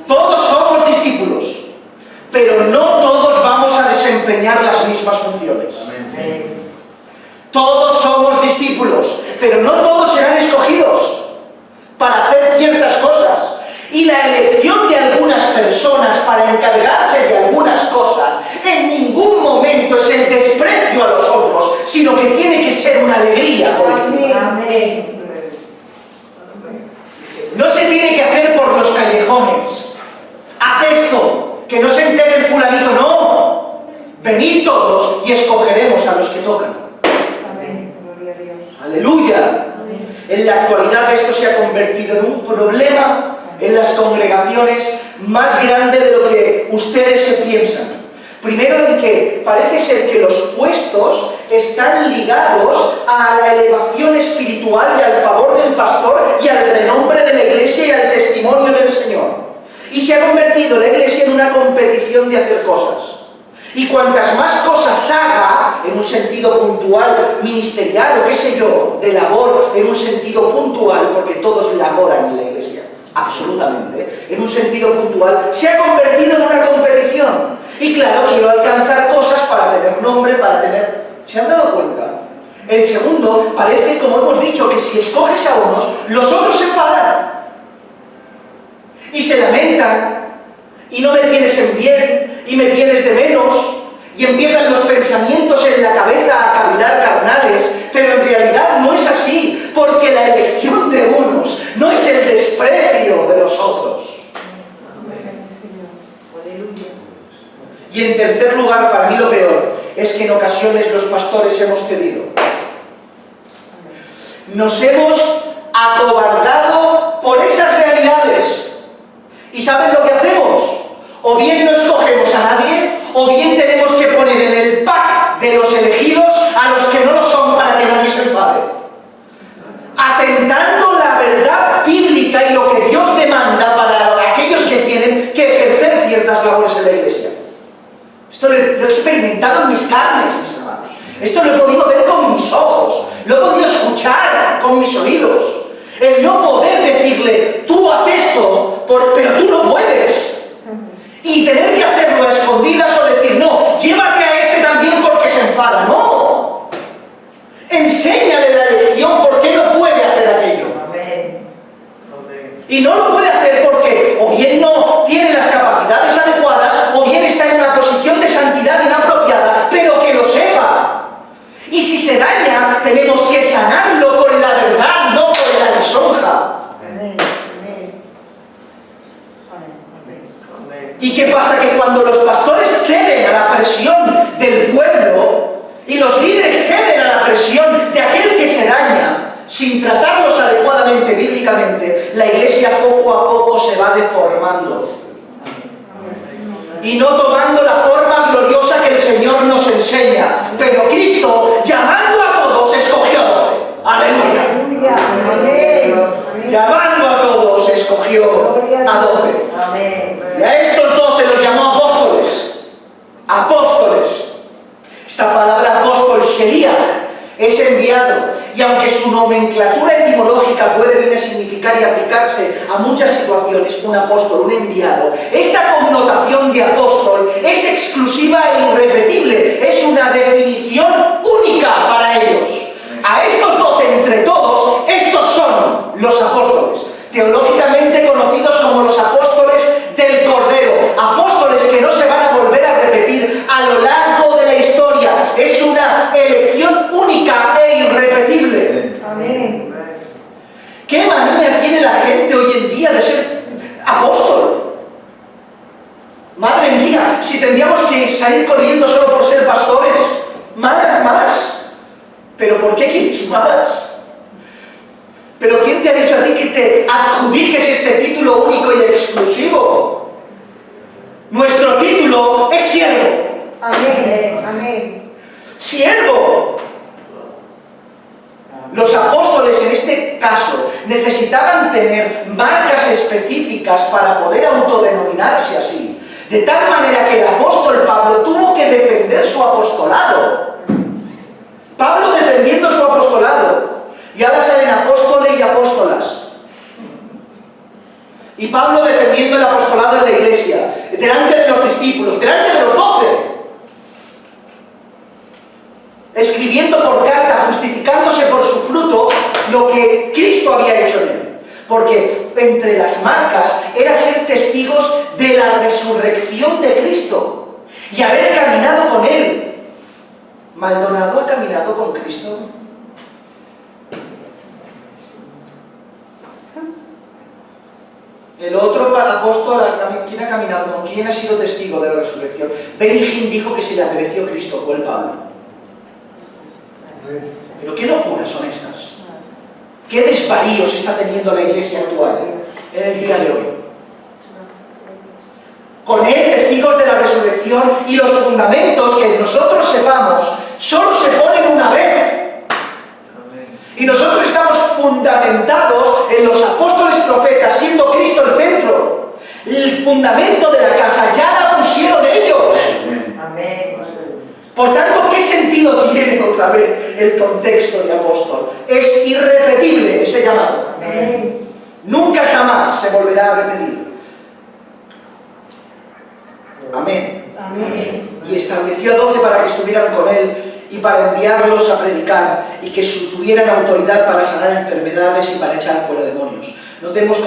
Speaker 1: todos somos discípulos, pero no todos vamos a desempeñar las mismas funciones. Todos somos discípulos, pero no todos serán escogidos para hacer ciertas cosas. Y la elección de algunas personas para encargarse de algunas cosas en ningún momento es el desprecio a los otros, sino que tiene que ser una alegría colectiva. No se tiene que hacer por los callejones. Haz esto, que no se entere el fulanito, no. Venid todos y escogeremos a los que tocan. Aleluya. En la actualidad esto se ha convertido en un problema en las congregaciones más grande de lo que ustedes se piensan. Primero, en que parece ser que los puestos están ligados a la elevación espiritual y al favor del pastor y al renombre de la Iglesia y al testimonio del Señor. Y se ha convertido la Iglesia en una competición de hacer cosas. Y cuantas más cosas haga, en un sentido puntual, ministerial o qué sé yo, de labor, en un sentido puntual, porque todos laboran en la Iglesia, absolutamente, en un sentido puntual, se ha convertido en una competición. Y claro, quiero alcanzar cosas para tener nombre, para tener... ¿Se han dado cuenta? El segundo, parece, como hemos dicho, que si escoges a unos, los otros se enfadan. Y se lamentan. Y no me tienes en bien, y me tienes de menos. Y empiezan los pensamientos en la cabeza a cavilar carnales. Pero en realidad no es así, porque la elección de unos no es el desprecio de los otros. Y en tercer lugar, para mí lo peor, es que en ocasiones los pastores hemos cedido. Nos hemos acobardado por esas realidades. ¿Y saben lo que hacemos? O bien no escogemos a nadie, o bien tenemos que poner en el pack de los elegidos a los que no lo son para que nadie se enfade. Atentando la verdad bíblica y lo que Dios demanda para aquellos que tienen que ejercer ciertas labores en la Iglesia. Esto lo he experimentado en mis carnes, mis hermanos. Esto lo he podido ver con mis ojos, lo he podido escuchar con mis oídos. El no poder decirle, tú haces esto, pero tú no puedes. Y tener que hacerlo a escondidas o decir, no, llévate a este también porque se enfada. No. Enséñale la lección por qué no puede hacer aquello. Y no lo puede hacer porque o bien no tiene las capacidades adecuadas o bien está en una posición de santidad inapropiada, pero que lo sepa. Y si se daña, tenemos que sanarlo con la verdad, no con la lisonja. ¿Y qué pasa? Que cuando los pastores ceden a la presión del pueblo y los líderes ceden a la presión de aquel que se daña, sin tratarlos adecuadamente bíblicamente, la Iglesia poco a poco se va deformando. Y no tomando la forma gloriosa que el Señor nos enseña. Pero Cristo, llamando a todos, escogió a 12. ¡Aleluya! Llamando a todos, escogió a 12. Y a estos 12 los llamó apóstoles. Apóstoles. Esta palabra apóstol, sheliach, es enviado. Y aunque su nomenclatura etimológica puede bien significar y aplicarse a muchas situaciones, un apóstol, un enviado, esta connotación de apóstol es exclusiva e irrepetible. Es una definición única para ellos. A estos 12, entre todos, estos son los apóstoles, teológicamente conocidos como los apóstoles del Cordero, apóstoles que no se van a volver a repetir a lo largo de la historia. Es una elección única e irrepetible. Amén. ¿Qué manía tiene la gente hoy en día de ser apóstol? Madre mía, si tendríamos que salir corriendo solo por ser pastores. Más. ¿Pero por qué quieres más? Pero ¿quién te ha dicho a ti que te adjudiques este título único y exclusivo? Nuestro título es siervo.
Speaker 2: Amén. Amén.
Speaker 1: ¡Siervo! Los apóstoles en este caso necesitaban tener marcas específicas para poder autodenominarse así. De tal manera que el apóstol Pablo tuvo que defender su apostolado. Pablo defendiendo su apostolado. Y ahora salen apóstoles y apóstolas. Y Pablo defendiendo el apostolado en la iglesia, delante de los discípulos, delante de los 12. Escribiendo por carta, justificándose por su fruto, lo que Cristo había hecho en él. Porque entre las marcas era ser testigos de la resurrección de Cristo y haber caminado con Él. ¿Maldonado ha caminado con Cristo? El otro apóstol, ¿quién ha caminado con quién ha sido testigo de la resurrección? Benny Hinn dijo que se le apareció Cristo, fue el Pablo. Pero qué locuras son estas. ¿Qué desvaríos está teniendo la iglesia actual en el día de hoy? Con él, testigos de la resurrección, y los fundamentos que nosotros sepamos solo se ponen una vez. Y nosotros estamos fundamentados en los apóstoles profetas, siendo Cristo el centro. El fundamento de la casa ya la pusieron ellos.
Speaker 2: Amén.
Speaker 1: Por tanto, ¿qué sentido tiene otra vez el contexto de apóstol? Es irrepetible ese llamado.
Speaker 2: Amén.
Speaker 1: Nunca jamás se volverá a repetir. Amén.
Speaker 2: Amén.
Speaker 1: Y estableció a 12 para que estuvieran con él y para enviarlos a predicar y que tuvieran autoridad para sanar enfermedades y para echar fuera demonios. Notemos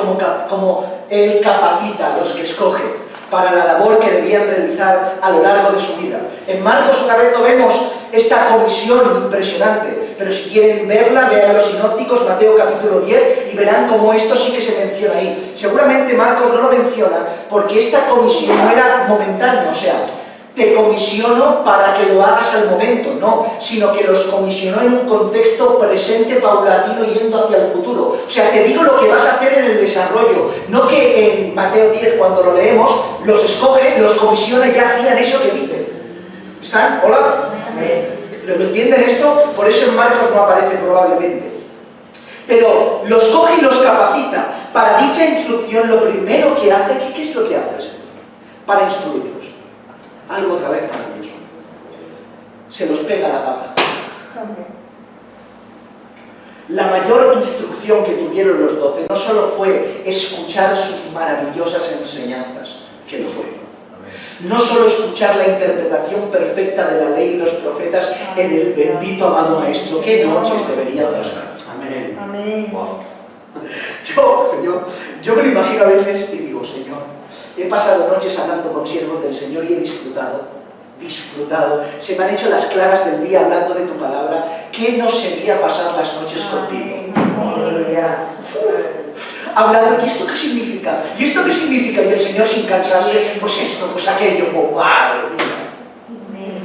Speaker 1: cómo él capacita a los que escoge para la labor que debían realizar a lo largo de su vida. En Marcos otra vez no vemos esta comisión impresionante, pero si quieren verla, vean los sinópticos, Mateo capítulo 10, y verán cómo esto sí que se menciona ahí. Seguramente Marcos no lo menciona porque esta comisión no era momentánea, o sea, te comisiono para que lo hagas al momento, no, sino que los comisionó en un contexto presente, paulatino, yendo hacia el futuro. O sea, te digo lo que vas a hacer en el desarrollo, no que en Mateo 10, cuando lo leemos, los escoge, los comisiona y ya hacían eso que dicen. ¿Están? ¿Hola? ¿Lo entienden esto? Por eso en Marcos no aparece probablemente. Pero los coge y los capacita. Para dicha instrucción, lo primero que hace, ¿qué es lo que hace el Señor? Para instruirlos. Algo otra vez maravilloso. Se los pega la pata. La mayor instrucción que tuvieron los 12 no solo fue escuchar sus maravillosas enseñanzas, que lo fue. No solo escuchar la interpretación perfecta de la ley y los profetas en el bendito amado Maestro. ¿Qué noches deberían pasar?
Speaker 3: Amén.
Speaker 2: Amén.
Speaker 1: Yo me lo imagino a veces y digo, Señor, he pasado noches hablando con siervos del Señor y he disfrutado. Se me han hecho las claras del día hablando de tu palabra. ¿Qué no sería pasar las noches contigo? Hablando, ¿y esto qué significa? ¿Y esto qué significa? Y el Señor sin cansarse, pues esto, pues aquello, pues madre mía.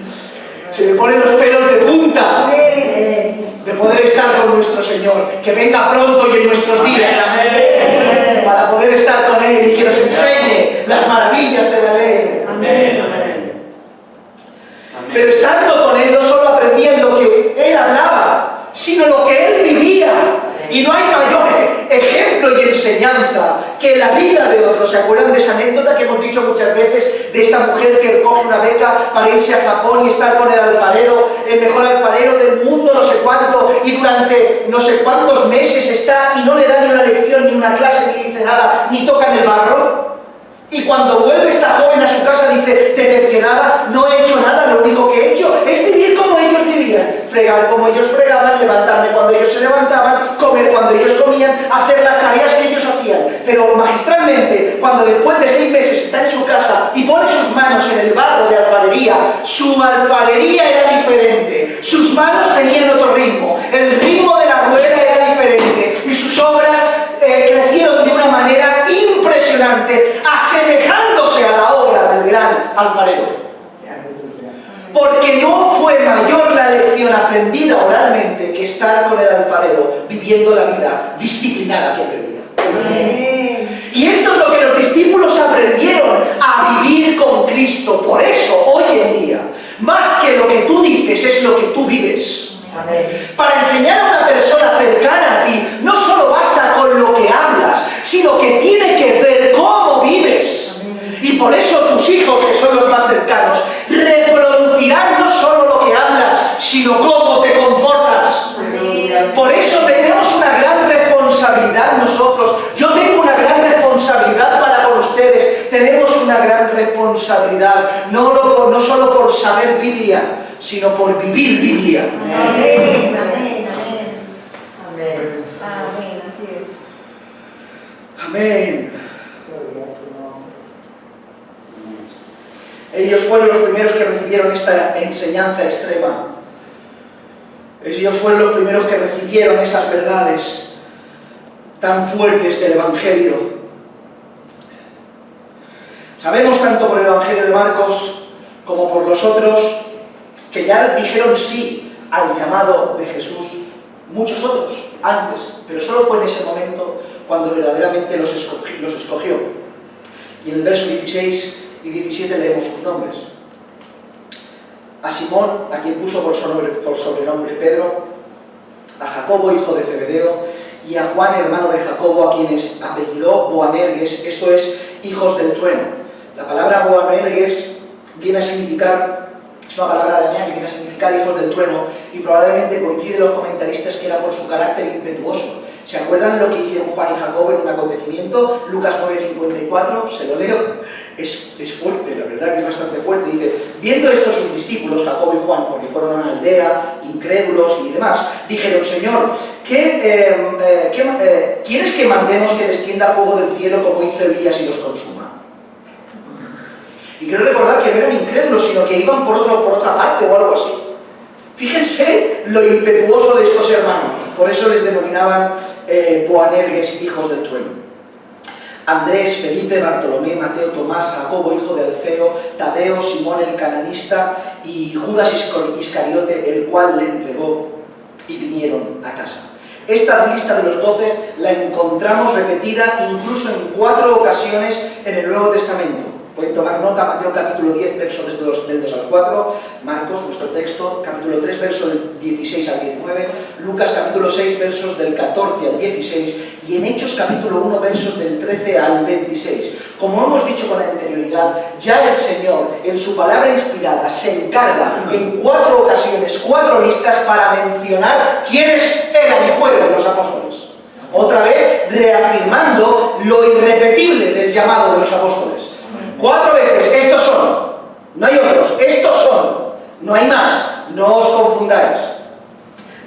Speaker 1: Se me ponen los pelos de punta de poder estar con nuestro Señor, que venga pronto y en nuestros días, para poder estar con Él y que nos enseñe las maravillas de la ley.
Speaker 3: Amén.
Speaker 1: Pero estando con Él, no solo aprendían lo que Él hablaba, sino lo que Él vivía. Y no hay mayor ejemplo y enseñanza que la vida de otros. ¿Se acuerdan de esa anécdota que hemos dicho muchas veces de esta mujer que coge una beca para irse a Japón y estar con el alfarero, el mejor alfarero del mundo, no sé cuánto, y durante no sé cuántos meses está y no le da ni una lección, ni una clase, ni dice nada, ni toca en el barro? Y cuando vuelve esta joven a su casa dice, decepcionada, no he hecho nada, lo único que he hecho es vivir como ellos vivían, fregar como ellos fregaban, levantarme cuando ellos se levantaban, comer cuando ellos comían, hacer las tareas que ellos hacían. Pero magistralmente, cuando después de 6 meses está en su casa y pone sus manos en el barro de alfarería, su alfarería era diferente, sus manos tenían otro ritmo, el ritmo de la rueda era diferente y sus obras crecieron de una manera impresionante, asemejándose a la obra del gran alfarero. Porque no fue mayor la lección aprendida oralmente que estar con el alfarero viviendo la vida disciplinada que él vivía.
Speaker 2: Amén.
Speaker 1: Y esto es lo que los discípulos aprendieron, a vivir con Cristo. Por eso, hoy en día, más que lo que tú dices, es lo que tú vives.
Speaker 2: Amén.
Speaker 1: Para enseñar a una persona cercana a ti, no solo basta con lo que hablas, sino que tiene que ver cómo vives. Y por eso tus hijos, que son los más cercanos, reproducirán no solo lo que hablas, sino cómo te comportas.
Speaker 2: Amén.
Speaker 1: Por eso tenemos una gran responsabilidad nosotros. Yo tengo una gran responsabilidad para con ustedes. Tenemos una gran responsabilidad, no solo por saber Biblia, sino por vivir Biblia.
Speaker 2: Amén. Amén. Amén. Amén.
Speaker 4: Amén, así es.
Speaker 1: Amén.
Speaker 2: Gloria a tu nombre.
Speaker 1: Ellos fueron los primeros que recibieron esta enseñanza extrema. Ellos fueron los primeros que recibieron esas verdades tan fuertes del Evangelio. Sabemos tanto por el Evangelio de Marcos como por los otros que ya dijeron sí al llamado de Jesús muchos otros antes, pero solo fue en ese momento cuando verdaderamente los escogió. Y en el verso 16 y 17 leemos sus nombres. A Simón, a quien puso por sobrenombre Pedro, a Jacobo, hijo de Zebedeo, y a Juan, hermano de Jacobo, a quienes apellidó Boanerges, esto es, hijos del trueno. La palabra Boanerges viene a significar, es una palabra aramea que viene a significar hijos del trueno, y probablemente coinciden los comentaristas que era por su carácter impetuoso. ¿Se acuerdan lo que hicieron Juan y Jacobo en un acontecimiento? Lucas 9:54, se lo leo. Es fuerte, la verdad que es bastante fuerte. Dice, viendo esto sus discípulos, Jacobo y Juan, porque fueron a una aldea, incrédulos y demás, dijeron, Señor, ¿quieres que mandemos que descienda fuego del cielo como hizo Elías y los consuma? Y quiero recordar que no eran incrédulos, sino que iban por otra parte o algo así. Fíjense lo impetuoso de estos hermanos. Por eso les denominaban Boanerges, hijos del trueno. Andrés, Felipe, Bartolomé, Mateo, Tomás, Jacobo, hijo de Alfeo, Tadeo, Simón el cananista y Judas Iscariote, el cual le entregó, y vinieron a casa. Esta lista de los 12 la encontramos repetida incluso en 4 ocasiones en el Nuevo Testamento. Pueden tomar nota, Mateo capítulo 10, versos del 2 al 4, Marcos, nuestro texto, capítulo 3, versos del 16 al 19, Lucas capítulo 6, versos del 14 al 16, y en Hechos capítulo 1, versos del 13 al 26. Como hemos dicho con anterioridad, ya el Señor, en su palabra inspirada, se encarga en 4 ocasiones, 4 listas para mencionar quiénes eran y fueron los apóstoles. Otra vez, reafirmando lo irrepetible del llamado de los apóstoles. 4 veces, estos son, no hay otros, estos son, no hay más, no os confundáis.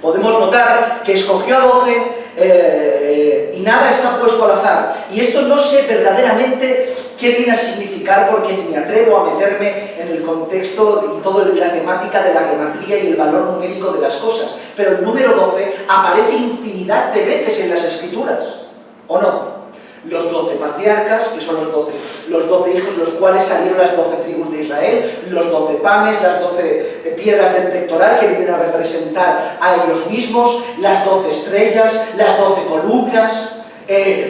Speaker 1: Podemos notar que escogió a 12 y nada está puesto al azar. Y esto no sé verdaderamente qué viene a significar porque ni me atrevo a meterme en el contexto y toda la temática de la gematría y el valor numérico de las cosas. Pero el número 12 aparece infinidad de veces en las Escrituras, ¿o no? Los 12 patriarcas, que son los 12 hijos, los cuales salieron las 12 tribus de Israel, los 12 panes, las 12 piedras del pectoral que vienen a representar a ellos mismos, las 12 estrellas, las 12 columnas,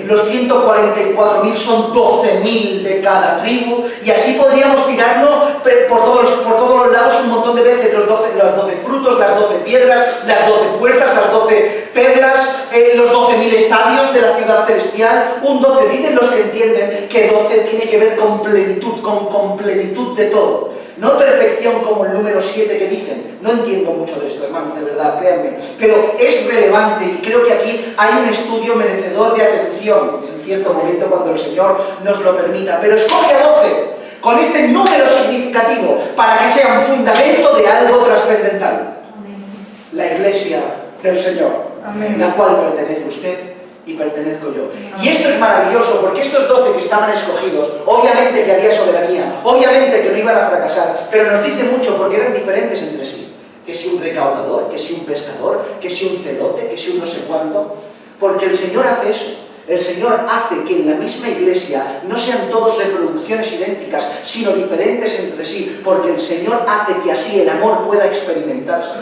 Speaker 1: los 144.000 son 12.000 de cada tribu, y así podríamos tirarnos por todos los lados un montón de veces, los 12 frutos, las 12 piedras, las 12 puertas, las 12 perlas, los 12.000 estadios de la ciudad celestial. Un 12, dicen los que entienden que 12 tiene que ver con plenitud de todo. No perfección como el número 7 que dicen. No entiendo mucho de esto, hermanos, de verdad, créanme. Pero es relevante y creo que aquí hay un estudio merecedor de atención en cierto momento cuando el Señor nos lo permita. Pero escoge a 12 con este número significativo para que sea un fundamento de algo trascendental. La Iglesia del Señor, la cual pertenece usted y pertenezco yo. Y esto es maravilloso porque estos 12 que estaban escogidos, obviamente que había soberanía, obviamente que no iban a fracasar, pero nos dice mucho porque eran diferentes entre sí. Que si un recaudador, que si un pescador, que si un celote, que si un no sé cuánto, porque el Señor hace eso. El Señor hace que en la misma iglesia no sean todos reproducciones idénticas, sino diferentes entre sí, porque el Señor hace que así el amor pueda experimentarse.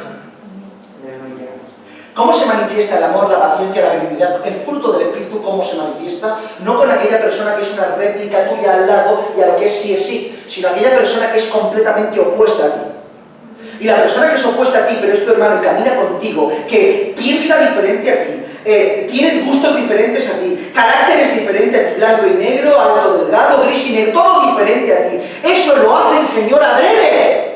Speaker 1: ¿Cómo se manifiesta el amor, la paciencia, la benignidad? El fruto del Espíritu, ¿cómo se manifiesta? No con aquella persona que es una réplica tuya al lado y a lo que es sí, sino aquella persona que es completamente opuesta a ti. Y la persona que es opuesta a ti, pero es tu hermano y camina contigo, que piensa diferente a ti, tiene gustos diferentes a ti, caracteres diferentes a ti, blanco y negro, alto, delgado, gris y negro, todo diferente a ti. Eso lo hace el Señor adrede.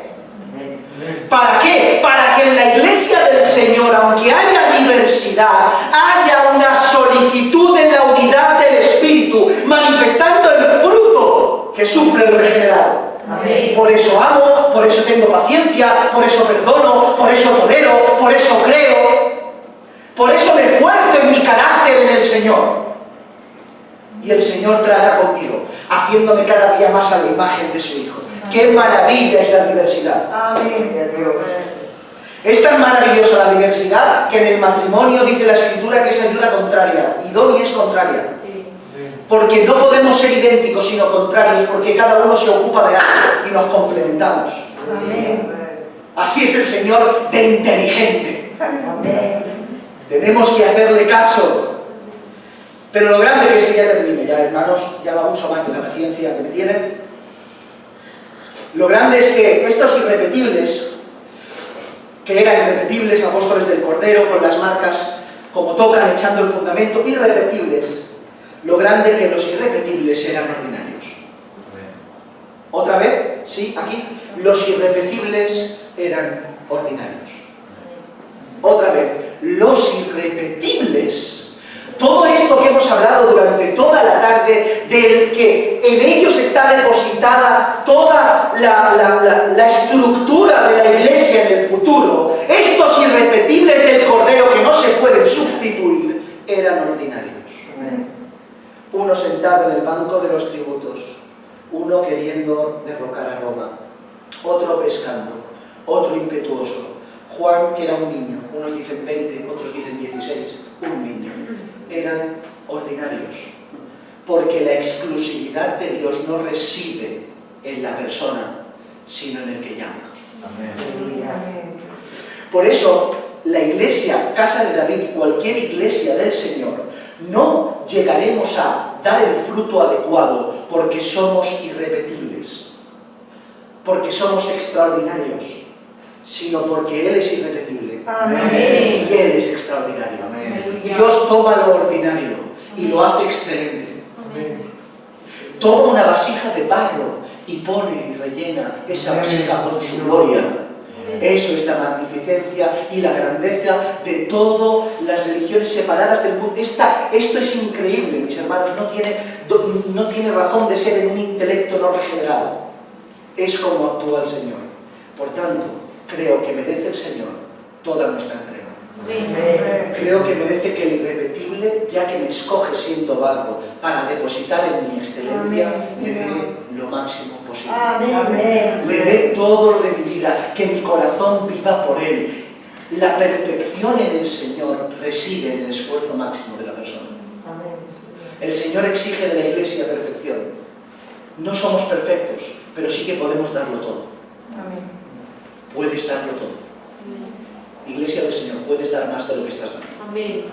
Speaker 1: ¿Para qué? Para que en la iglesia del Señor, aunque haya diversidad, haya una solicitud en la unidad del Espíritu, manifestando el fruto que sufre el regenerado.
Speaker 2: Amén.
Speaker 1: Por eso amo, por eso tengo paciencia, por eso perdono, por eso tolero, por eso creo, por eso me esfuerzo en mi carácter en el Señor. Y el Señor trata conmigo, haciéndome cada día más a la imagen de su Hijo. ¡Qué maravilla es la diversidad!
Speaker 2: Amén.
Speaker 1: Es tan maravillosa la diversidad que en el matrimonio dice la Escritura que es ayuda contraria. Idón y es contraria. Porque no podemos ser idénticos sino contrarios, porque cada uno se ocupa de algo y nos complementamos.
Speaker 2: Amén.
Speaker 1: Así es el Señor de inteligente.
Speaker 2: Amén.
Speaker 1: Tenemos que hacerle caso. Pero lo grande que es que ya termino, ya hermanos, ya no abuso más de la paciencia que me tienen. Lo grande es que estos irrepetibles, que eran irrepetibles, apóstoles del Cordero, con las marcas, como tocan, echando el fundamento, irrepetibles, lo grande que los irrepetibles eran ordinarios. ¿Otra vez? ¿Sí? Aquí. Los irrepetibles eran ordinarios. Otra vez. Los irrepetibles. Todo esto que hemos hablado durante toda la tarde, del que en ellos está depositada toda la estructura de la iglesia en el futuro, estos irrepetibles del Cordero que no se pueden sustituir, eran ordinarios. Uno sentado en el banco de los tributos, uno queriendo derrocar a Roma, otro pescando, otro impetuoso, Juan que era un niño, unos dicen 20, otros dicen 16, un niño. Eran ordinarios, porque la exclusividad de Dios no reside en la persona, sino en el que llama.
Speaker 2: Amén.
Speaker 1: Por eso, la iglesia, casa de David y cualquier iglesia del Señor, no llegaremos a dar el fruto adecuado porque somos irrepetibles, porque somos extraordinarios, sino porque Él es irrepetible.
Speaker 2: Amén.
Speaker 1: Y Él es extraordinario.
Speaker 3: Amén.
Speaker 1: Dios toma lo ordinario y lo hace excelente.
Speaker 2: Amén.
Speaker 1: Toma una vasija de barro y pone y rellena esa vasija con su gloria. Eso es la magnificencia y la grandeza de todas las religiones separadas del mundo. Esto es increíble, mis hermanos, no tiene razón de ser en un intelecto no regenerado. Es como actúa el Señor. Por tanto, creo que merece el Señor toda nuestra entrega. Creo que merece que el irrepetible, ya que me escoge siendo barro para depositar en mi excelencia, me dé lo máximo posible.
Speaker 2: Amén.
Speaker 1: Me dé todo lo de mi vida, que mi corazón viva por Él. La perfección en el Señor reside en el esfuerzo máximo de la persona. El Señor exige de la iglesia perfección. No somos perfectos, pero sí que podemos darlo todo. Puedes darlo todo. Iglesia del Señor, puedes dar más de lo que estás dando.
Speaker 2: Amén.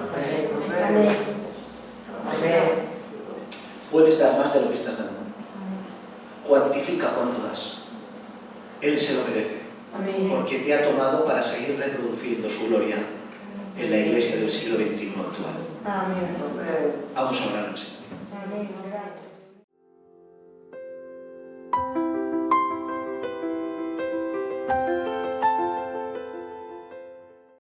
Speaker 1: Puedes dar más de lo que estás dando. Cuantifica cuánto das. Él se lo merece. Porque te ha tomado para seguir reproduciendo su gloria en la iglesia del siglo XXI actual.
Speaker 2: Amén.
Speaker 1: Vamos a orar, Señor.
Speaker 2: Amén.